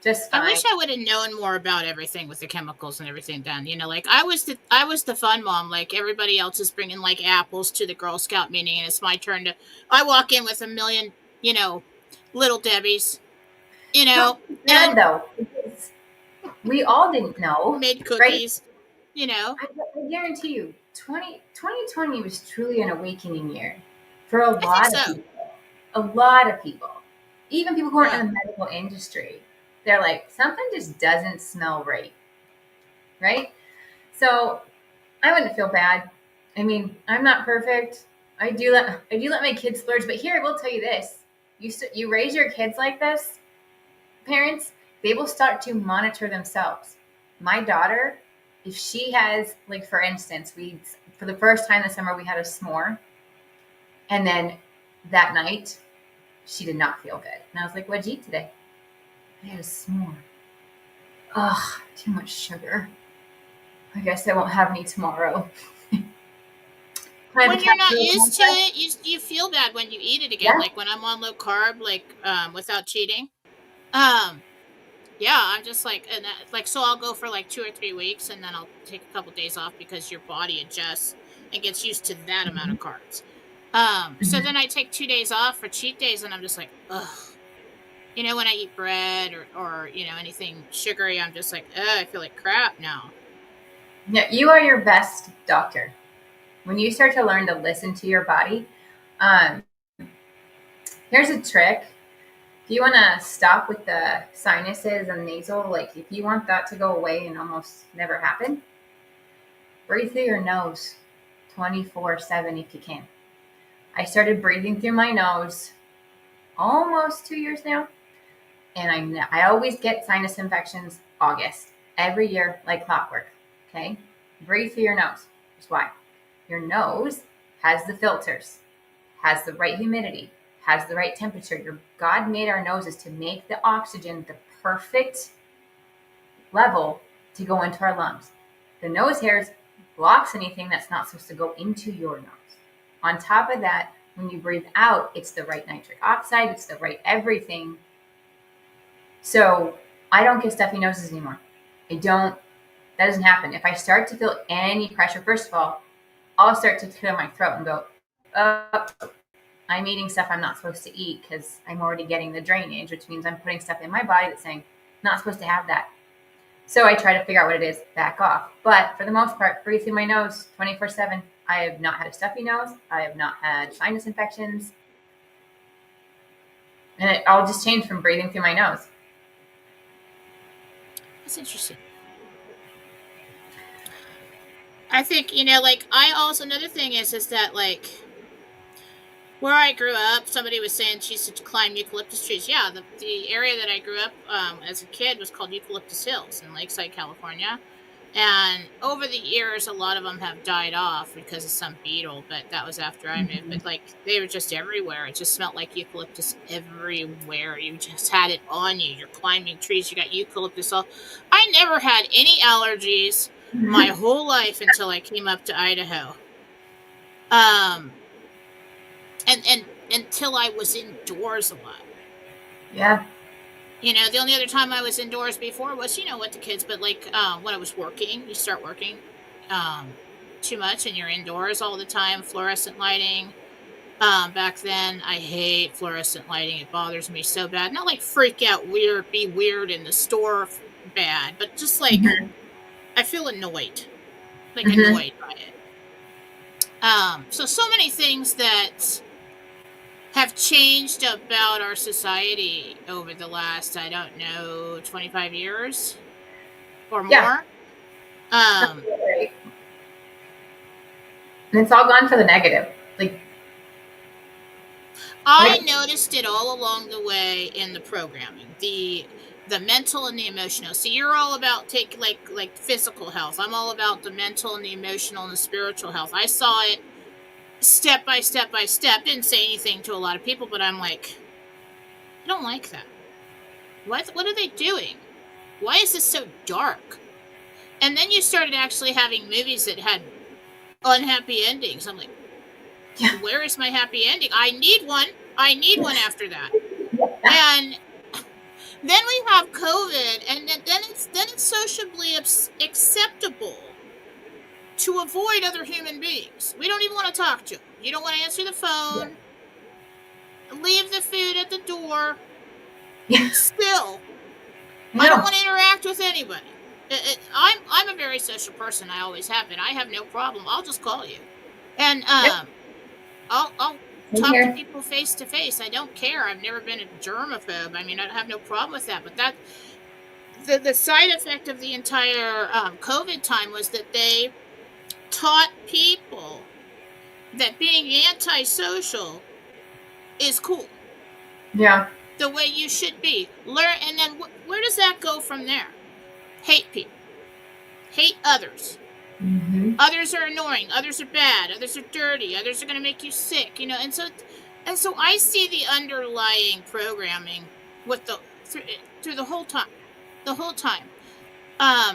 just I fine. wish I would have known more about everything with the chemicals and everything done. You know, like I was the fun mom. Like everybody else is bringing like apples to the Girl Scout meeting, and it's my turn to. I walk in with a million, little Debbie's, No, and bad though, because we all didn't know, made right? cookies. You know, I guarantee you, 2020 was truly an awakening year for a I think lot of so. people. A lot of people, even people who aren't Yeah, in the medical industry, they're like, something just doesn't smell right, right? So I wouldn't feel bad. I mean, I'm not perfect. I do let my kids splurge, but here I will tell you this: you raise your kids like this, parents, they will start to monitor themselves. My daughter, if she has, like, for instance, we for the first time this summer we had a s'more, and then that night she did not feel good, and I was like, "What'd you eat today?" I had a s'more. Ugh, too much sugar. I guess I won't have any tomorrow. Can I have a when you're not cappuccino used to instead? it, you feel bad when you eat it again. Yeah. Like when I'm on low carb, like without cheating. Um, Yeah, I'm just like, and like, so I'll go for like 2 or 3 weeks, and then I'll take a couple days off because your body adjusts and gets used to that amount Mhm. of carbs. So Mhm. then I take 2 days off for cheat days, and I'm just like, ugh. When I eat bread or anything sugary, I'm just like, ugh, I feel like crap now. Yeah, you are your best doctor. When you start to learn to listen to your body, um, here's a trick. If you want to stop with the sinuses and nasal, like if you want that to go away and almost never happen, breathe through your nose 24/7 if you can. I started breathing through my nose almost 2 years now, and I always get sinus infections August every year like clockwork. Okay, breathe through your nose. Here's why. Your nose has the filters, has the right humidity, has the right temperature. Your God made our noses to make the oxygen the perfect level to go into our lungs. The nose hairs blocks anything that's not supposed to go into your nose. On top of that, when you breathe out, it's the right nitric oxide, it's the right everything. So I don't get stuffy noses anymore. I don't, that doesn't happen. If I start to feel any pressure, first of all, I'll start to clear my throat and go, oh, I'm eating stuff I'm not supposed to eat because I'm already getting the drainage, which means I'm putting stuff in my body that's saying, not supposed to have that. So I try to figure out what it is, back off. But for the most part, breathe through my nose 24/7. I have not had a stuffy nose. I have not had sinus infections. And it all just changed from breathing through my nose. That's interesting. I think like I also another thing is that like where I grew up, somebody was saying she used to climb eucalyptus trees. Yeah, the area that I grew up as a kid was called Eucalyptus Hills in Lakeside, California. And over the years, a lot of them have died off because of some beetle, but that was after I moved. Mhm. But like they were just everywhere. It just smelled like eucalyptus everywhere. You just had it on you. You're climbing trees. You got eucalyptus all. I never had any allergies my whole life until I came up to Idaho. Um, and until I was indoors a lot. Yeah. The only other time I was indoors before was, with the kids, but like when I was working, you start working um, too much and you're indoors all the time, fluorescent lighting. Back then, I hate fluorescent lighting. It bothers me so bad. Not like freak out, weird, be weird in the store bad, but just like Hmm. I feel annoyed, like Hmm. annoyed by it. So many things that have changed about our society over the last, I don't know, 25 years or Yeah. more. Um, Right. And it's all gone for the negative. Like, I like, noticed it all along the way in the programming, the mental and the emotional. So you're all about take like physical health. I'm all about the mental and the emotional and the spiritual health. I saw it step by step by step. Didn't say anything to a lot of people, but I'm like, I don't like that. What are they doing? Why is this so dark? And then you started actually having movies that had unhappy endings. I'm like, yeah. where is my happy ending? I need one. I need one after that. And then we have COVID, and then it's socially acceptable to avoid other human beings. We don't even want to talk to them. You don't want to answer the Yeah. phone. Leave the food at the door. Yeah. Still, I I don't know. want to interact with anybody. I'm a very social person. I always have been. I have no problem. I'll just call you, and Yep. I'll Same talk to here. people face to face. I don't care. I've never been a germaphobe. I mean, I have no problem with that. But the side effect of the entire COVID time was that they taught people that being antisocial is cool, Yeah. the way you should be. Learn, and then where does that go from there? Hate people, hate others. Hmm. Others are annoying. Others are bad. Others are dirty. Others are going to make you sick. And so I see the underlying programming with through the whole time, the whole time.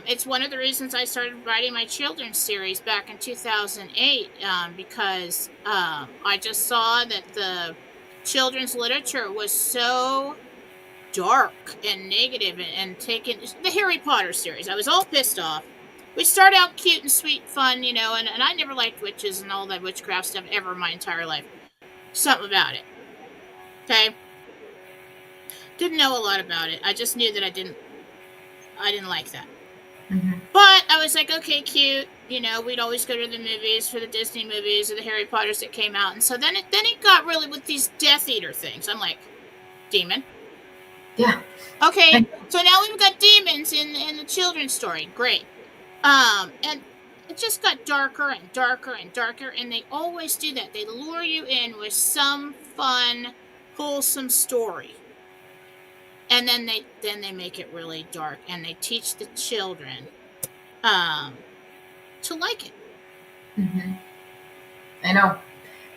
It's one of the reasons I started writing my children's series back in 2008, because I just saw that the children's literature was so dark and negative and taken the Harry Potter series. I was all pissed off. We start out cute and sweet, fun, and I never liked witches and all that witchcraft stuff ever in my entire life. Something about it. Okay. Didn't know a lot about it. I just knew that I didn't like that. Hmm. But I was like, okay, cute. We'd always go to the movies for the Disney movies or the Harry Potters that came out. And so then it got really with these Death Eater things. I'm like, demon. Yeah. Okay, so now we've got demons in the children's story. Great. And it just got darker and darker and darker, and they always do that. They lure you in with some fun, wholesome story. And then they make it really dark and they teach the children um to like it. Hmm. I know.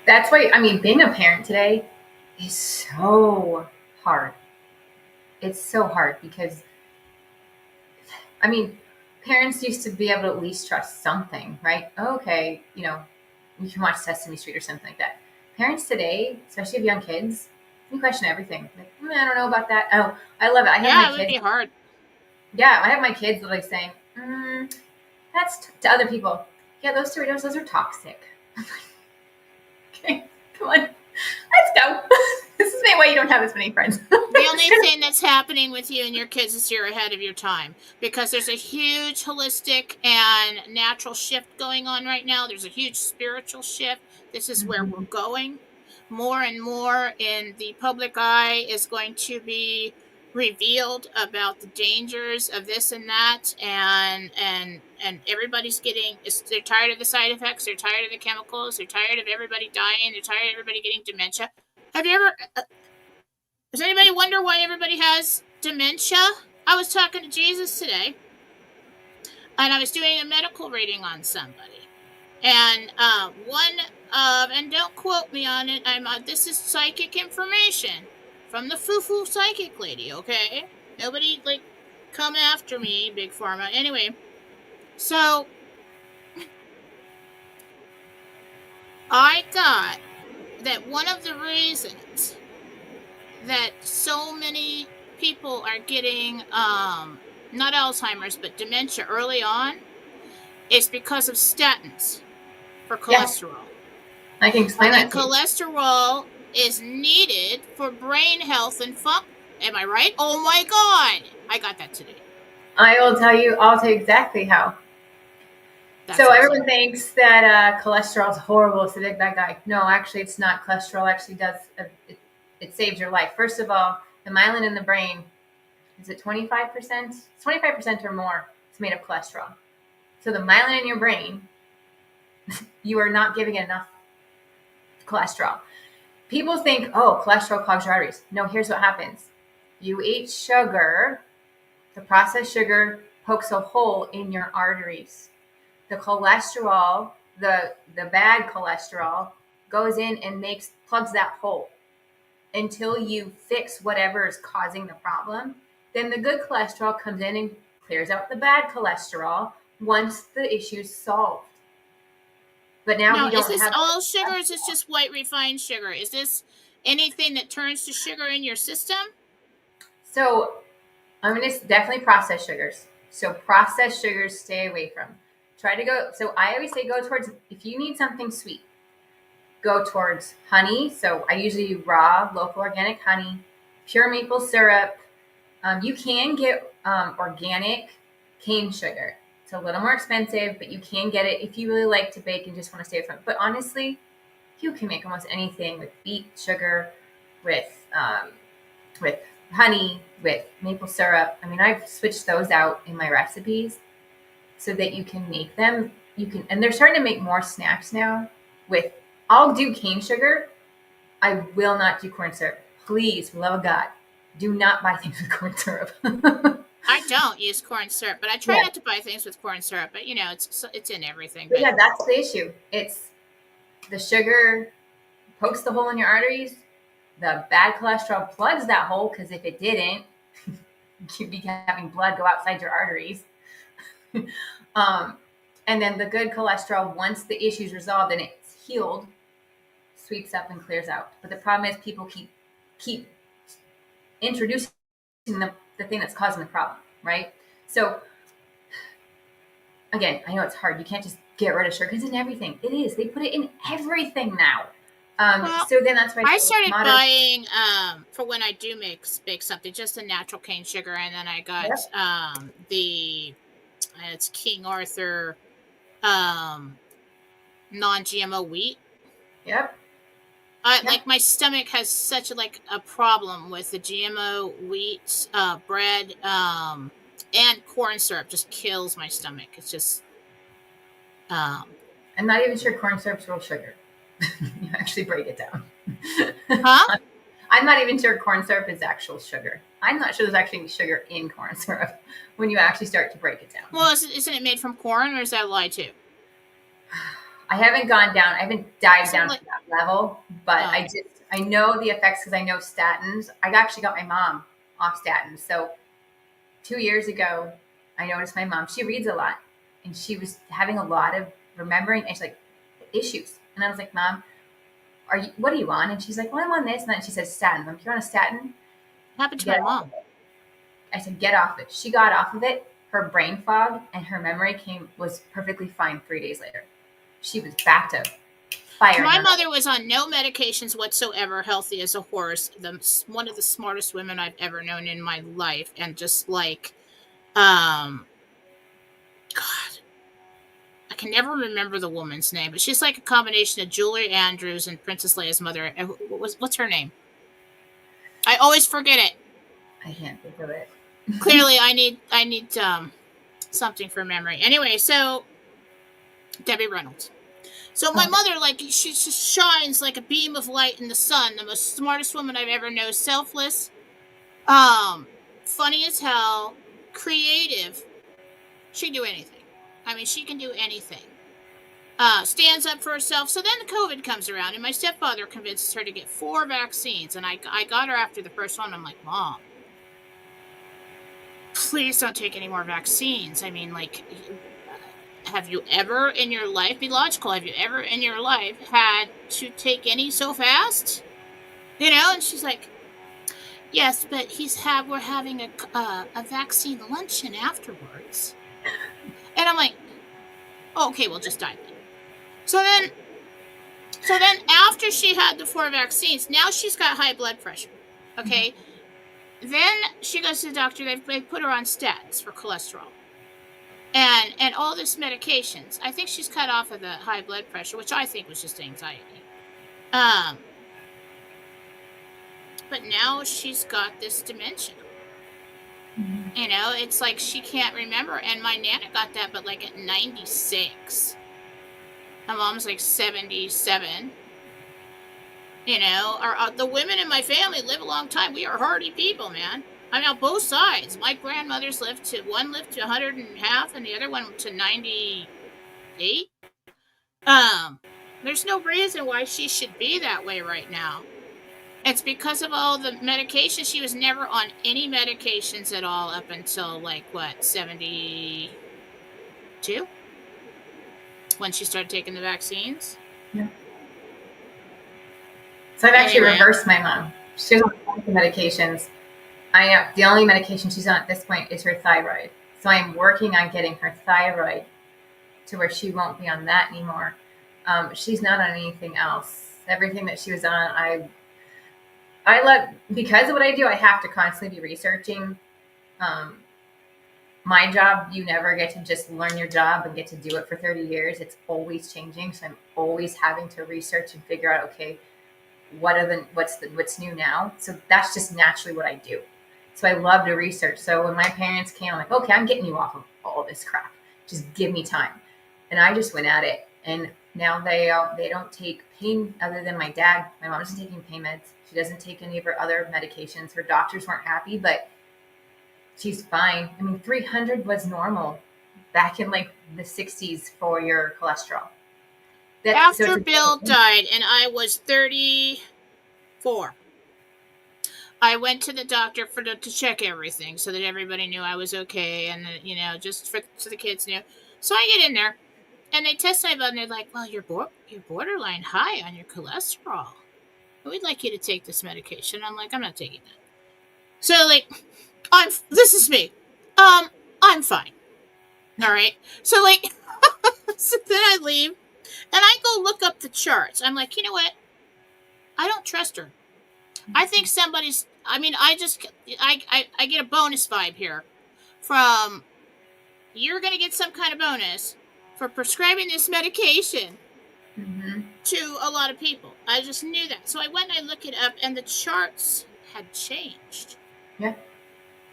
That's why, I mean, being a parent today is so hard. It's so hard because, I mean, parents used to be able to at least trust something, right? Okay, you can watch Sesame Street or something like that. Parents today, especially of young kids, you question everything. Like, I don't know about that. Oh, I love it. I have my Yeah, it would kids. be hard. Yeah, I have my kids like saying, that's to other people. Yeah, those Doritos, those are toxic. Okay, come on, let's go. This is maybe why you don't have as many friends. The only thing that's happening with you and your kids is you're ahead of your time, because there's a huge holistic and natural shift going on right now. There's a huge spiritual shift. This is where we're Mhm. going. More and more in the public eye is going to be revealed about the dangers of this and that, and everybody's they're tired of the side effects, they're tired of the chemicals, they're tired of everybody dying, they're tired of everybody getting dementia. Have you ever Does anybody wonder why everybody has dementia? I was talking to Jesus today. and I was doing a medical reading on somebody, and and don't quote me on it. This is psychic information from the foo psychic lady. Okay, nobody like come after me, big pharma. Anyway, so I got that one of the reasons that so many people are getting not Alzheimer's but dementia early on is because of statins for Yeah, cholesterol. I can explain And that to you. cholesterol is needed for brain health and fun. Am I right? Oh my god. I got that today. I'll tell you exactly how. That's So awesome. everyone thinks that cholesterol is horrible. It's a big bad guy. No, actually, it's not. Cholesterol actually does it saves your life. First of all, the myelin in the brain is it 25%? 25% or more. It's made of cholesterol. So the myelin in your brain, you are not giving it enough cholesterol. People think, oh, cholesterol clogs your arteries. No, here's what happens. You eat sugar, the processed sugar pokes a hole in your arteries. The cholesterol, the bad cholesterol, goes in and plugs that hole until you fix whatever is causing the problem. Then the good cholesterol comes in and clears out the bad cholesterol once the issue's solved. But now Now, we is don't this have all sugar or is this just white refined sugar? Is this anything that turns to sugar in your system? so I'm gonna definitely processed sugars. So processed sugars, stay away from. Try to go. So I always say go towards if you need something sweet, go towards honey. So I usually do raw, local, organic honey, pure maple syrup. You can get organic cane sugar. It's a little more expensive, but you can get it if you really like to bake and just want to stay from. But honestly, you can make almost anything with beet sugar, with with honey, with maple syrup. I mean, I've switched those out in my recipes so that you can make them. You can, and they're starting to make more snacks now. With I'll do cane sugar. I will not do corn syrup. Please, for the love of God, do not buy things with corn syrup. I don't use corn syrup, but I try Yeah, not to buy things with corn syrup. But it's in everything. but But yeah, that's the issue. It's the sugar pokes the hole in your arteries. The bad cholesterol plugs that hole because if it didn't, you'd be having blood go outside your arteries. um, and then the good cholesterol, once the issue's resolved and it's healed, sweeps up and clears out. But the problem is people keep introducing the thing that's causing the problem, right? So again, I know it's hard. You can't just get rid of sugar because it's in everything. It is. They put it in everything now. well, So then that's why I started moderate. buying for when I do bake something, just the natural cane sugar, and then I got Yep. the it's King Arthur um non-GMO wheat. Yep. I Yep. like my stomach has such a problem with the GMO wheat bread and corn syrup just kills my stomach. It's just um I'm not even sure corn syrup's real sugar. You actually break it down. huh? I'm not even sure corn syrup is actual sugar. I'm not sure there's actually sugar in corn syrup when you actually start to break it down. Well, isn't it made from corn or is that a lie too? I haven't gone down. I haven't dived Is it down to like that level, but oh I know the effects because I know statins. I actually got my mom off statins. So 2 years ago, I noticed my mom. She reads a lot, and she was having a lot of remembering and she's like issues. And I was like, Mom, are you? What are you on? And she's like, Well, I'm on this. And then she says statins. I'm like, You're on a statin. happened to Get my off of mom? it. I said, Get off it. She got off of it. Her brain fog and her memory was perfectly fine 3 days later. She was back to firing My on all. mother was on no medications whatsoever, healthy as a horse. One of the smartest women I've ever known in my life, and just like God, I can never remember the woman's name, but she's like a combination of Julie Andrews and Princess Leia's mother. What's her name? I always forget it. I can't think of it. Clearly, I need something for memory. Anyway, so Debbie Reynolds. So my Oh, mother, like, she just shines like a beam of light in the sun. The most smartest woman I've ever known. Selfless, um, funny as hell, creative. She'd do anything. I mean, she can do anything. Stands up for herself. So then COVID comes around, and my stepfather convinces her to get 4 vaccines. And I got her after the first one. I'm like, Mom, please don't take any more vaccines. I mean, like, have you ever in your life, be logical, have you ever in your life had to take any so fast? And she's like, yes, but we're having a vaccine luncheon afterwards. And I'm like, oh, okay, we'll just dive in. So then after she had the 4 vaccines, now she's got high blood pressure. Okay. Then she goes to the doctor. They put her on statins for cholesterol. And all this medications. I think she's cut off of the high blood pressure, which I think was just anxiety. But now she's got this dementia. It's like she can't remember. And my Nana got that, but like at 96. My mom's like 77. The women in my family live a long time. We are hardy people, man. I mean, on both sides. My grandmothers one lived to 100 and a half, and the other one to 98. There's no reason why she should be that way right now. It's because of all the medication. She was never on any medications at all up until 72? When she started taking the vaccines. Yeah. So I've actually reversed my mom. She doesn't take the medications. I know the only medication she's on at this point is her thyroid. So I'm working on getting her thyroid to where she won't be on that anymore. She's not on anything else. Everything that she was on, I love, because of what I do, I have to constantly be researching. My job, you never get to just learn your job and get to do it for 30 years. It's always changing. So I'm always having to research and figure out, okay, what's new now. So that's just naturally what I do. So I love to research. So when my parents came, I'm like, okay, I'm getting you off of all this crap. Just give me time. And I just went at it. And now they don't take pain other than my dad. My mom isn't taking pain meds. She doesn't take any of her other medications. Her doctors weren't happy, but she's fine. I mean, 300 was normal back in the 60s for your cholesterol. After Bill died and I was 34, I went to the doctor to check everything so that everybody knew I was okay, and just so the kids knew. So I get in there and they test my blood and they're like, well, you're borderline high on your cholesterol. We'd like you to take this medication. I'm like, I'm not taking that. So this is me. I'm fine. All right. So so then I leave and I go look up the charts. I'm like, you know what? I don't trust her. I think I get a bonus vibe here from, you're going to get some kind of bonus for prescribing this medication to a lot of people. I just knew that. So I went and I looked it up and the charts had changed. Yeah.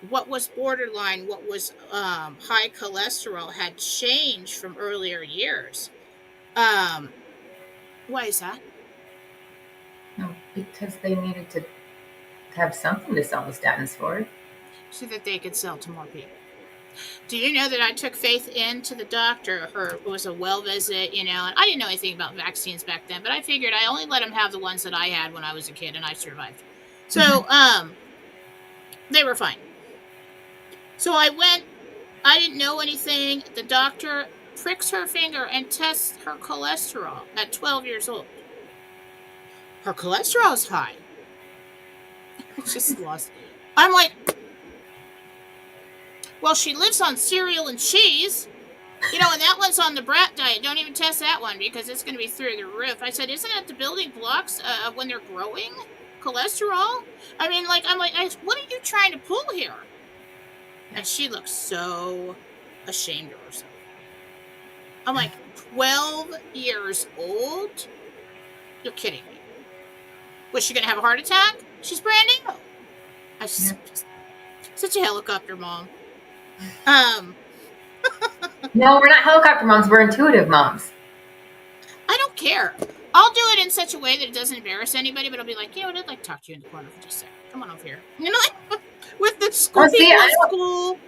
What was borderline, what was high cholesterol had changed from earlier years. Why is that? No, because they needed to have something to sell the statins for. So that they could sell to more people. Do you know that I took Faith into the doctor? It was a well visit, and I didn't know anything about vaccines back then, but I figured I only let them have the ones that I had when I was a kid, and I survived. So, they were fine. So I went, I didn't know anything. The doctor pricks her finger and tests her cholesterol at 12 years old. Her cholesterol is high. I just lost. I'm like, well, she lives on cereal and cheese, and that one's on the brat diet. Don't even test that one because it's going to be through the roof. I said, isn't it the building blocks when they're growing? Cholesterol? I mean, I'm like, what are you trying to pull here? And she looks so ashamed of herself. I'm like, 12 years old? You're kidding me. Was she going to have a heart attack? She's brand new. Such a helicopter mom. No, we're not helicopter moms. We're intuitive moms. I don't care. I'll do it in such a way that it doesn't embarrass anybody, but I'll be like, I'd like to talk to you in the corner for just a second. Come on over here. With the school school.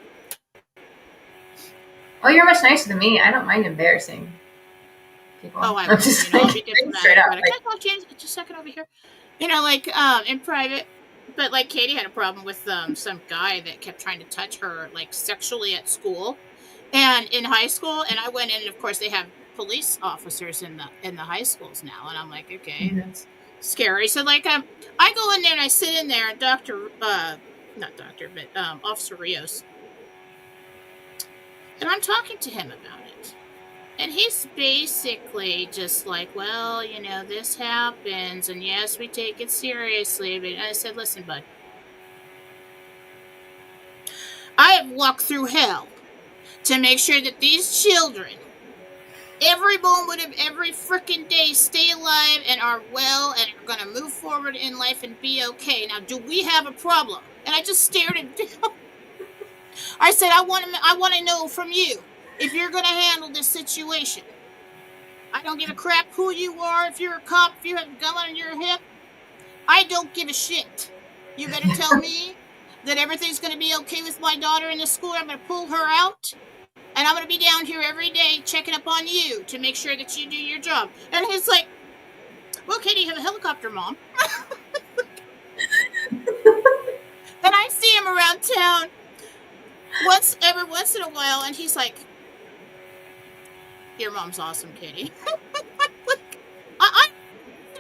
Oh, you're much nicer than me. I don't mind embarrassing people. Oh, I I'm will. just I'll like be straight diplomatic up. about it. Can I talk to you just a second over here? In private. But like Katie had a problem with some guy that kept trying to touch her like sexually at school and in high school. And I went in, and of course they have police officers in the high schools now. And I'm like, okay, Mm-hmm. that's scary. So like I go in there and I sit in there, and not doctor, but Officer Rios, and I'm talking to him about it. And he's basically just like, well, this happens, and yes, we take it seriously. But I said, listen, bud, I have walked through hell to make sure that these children, every moment of every freaking day, stay alive and are well and are going to move forward in life and be okay. Now, do we have a problem? And I just stared him down. I said, I want to know from you if you're going to handle this situation. I don't give a crap who you are, if you're a cop, if you have a gun on your hip. I don't give a shit. You better tell me that everything's going to be okay with my daughter in the school. I'm going to pull her out, and I'm going to be down here every day checking up on you to make sure that you do your job. And he's like, well, Katie, you have a helicopter, Mom. And I see him around town every once in a while, and he's like, your mom's awesome, Katie. I'm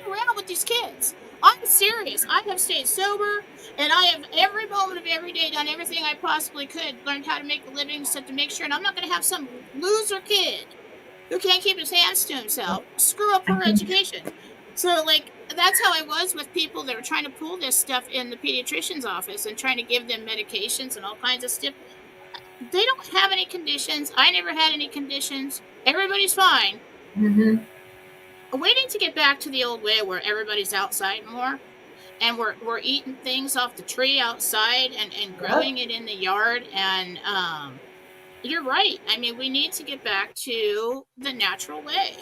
around with these kids. I'm serious. I have stayed sober, and I have every moment of every day done everything I possibly could, learned how to make a living, so to make sure, and I'm not going to have some loser kid who can't keep his hands to himself screw up I her think education. So, like, that's how I was with people that were trying to pull this stuff in the pediatrician's office and trying to give them medications and all kinds of stuff. They don't have any conditions. I never had any conditions. Everybody's fine. mm-hmm. Waiting to get back to the old way where everybody's outside more, and we're eating things off the tree outside and Yep. growing it in the yard. And you're right. I mean, we need to get back to the natural way.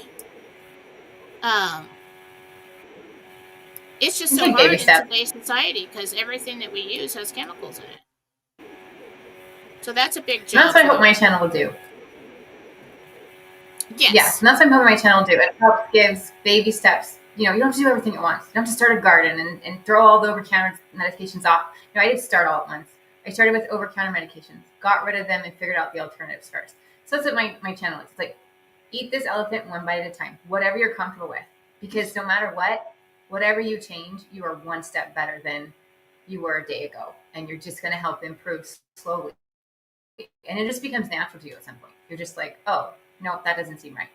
Um, it's just It's so like baby hard in steps. today's society because everything that we use has chemicals in it. So that's a big And that's job what I for hope the my world. channel will do. Yes, Yes. and that's what I'm hoping my channel will do. It helps gives baby steps. You know, you don't have to do everything at once. You don't have to start a garden and throw all the over-counter medications off. You know, I did start all at once. I started with over-counter medications, got rid of them, and figured out the alternatives first. So that's what my channel is. It's like, eat this elephant one bite at a time, whatever you're comfortable with. Because no matter what, whatever you change, you are one step better than you were a day ago. And you're just going to help improve slowly. And it just becomes natural to you at some point. You're just like, oh, no, that doesn't seem right.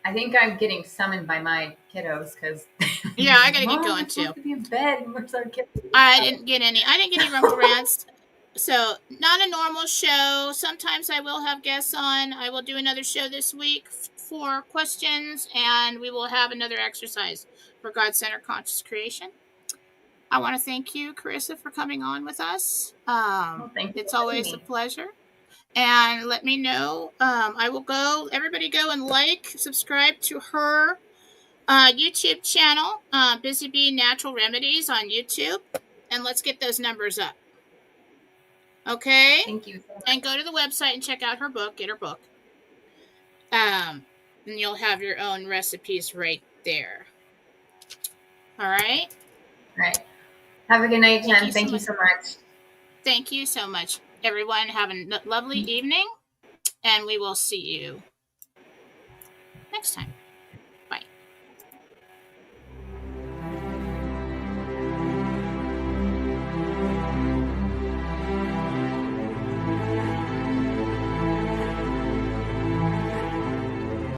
I think I'm getting summoned by my kiddos because Yeah, I gotta get Mom, going we're too. supposed to be in bed. Where's our kids? I didn't get any rumble rants. So not a normal show. Sometimes I will have guests on. I will do another show this week for questions, and we will have another exercise for God-centered conscious creation. I want to thank you, Karissa, for coming on with us. Well, thank you It's for having always a me. pleasure. And let me know. I will go. Everybody go and subscribe to her YouTube channel, Busy Bee Natural Remedies on YouTube, and let's get those numbers up. Okay? Thank you so much. And go to the website and check out her book, get her book. And you'll have your own recipes right there. All right? All right. Have a good night, Thank you Jen. so Thank you much. so much. Thank you so much. Everyone, have a lovely evening, and we will see you next time.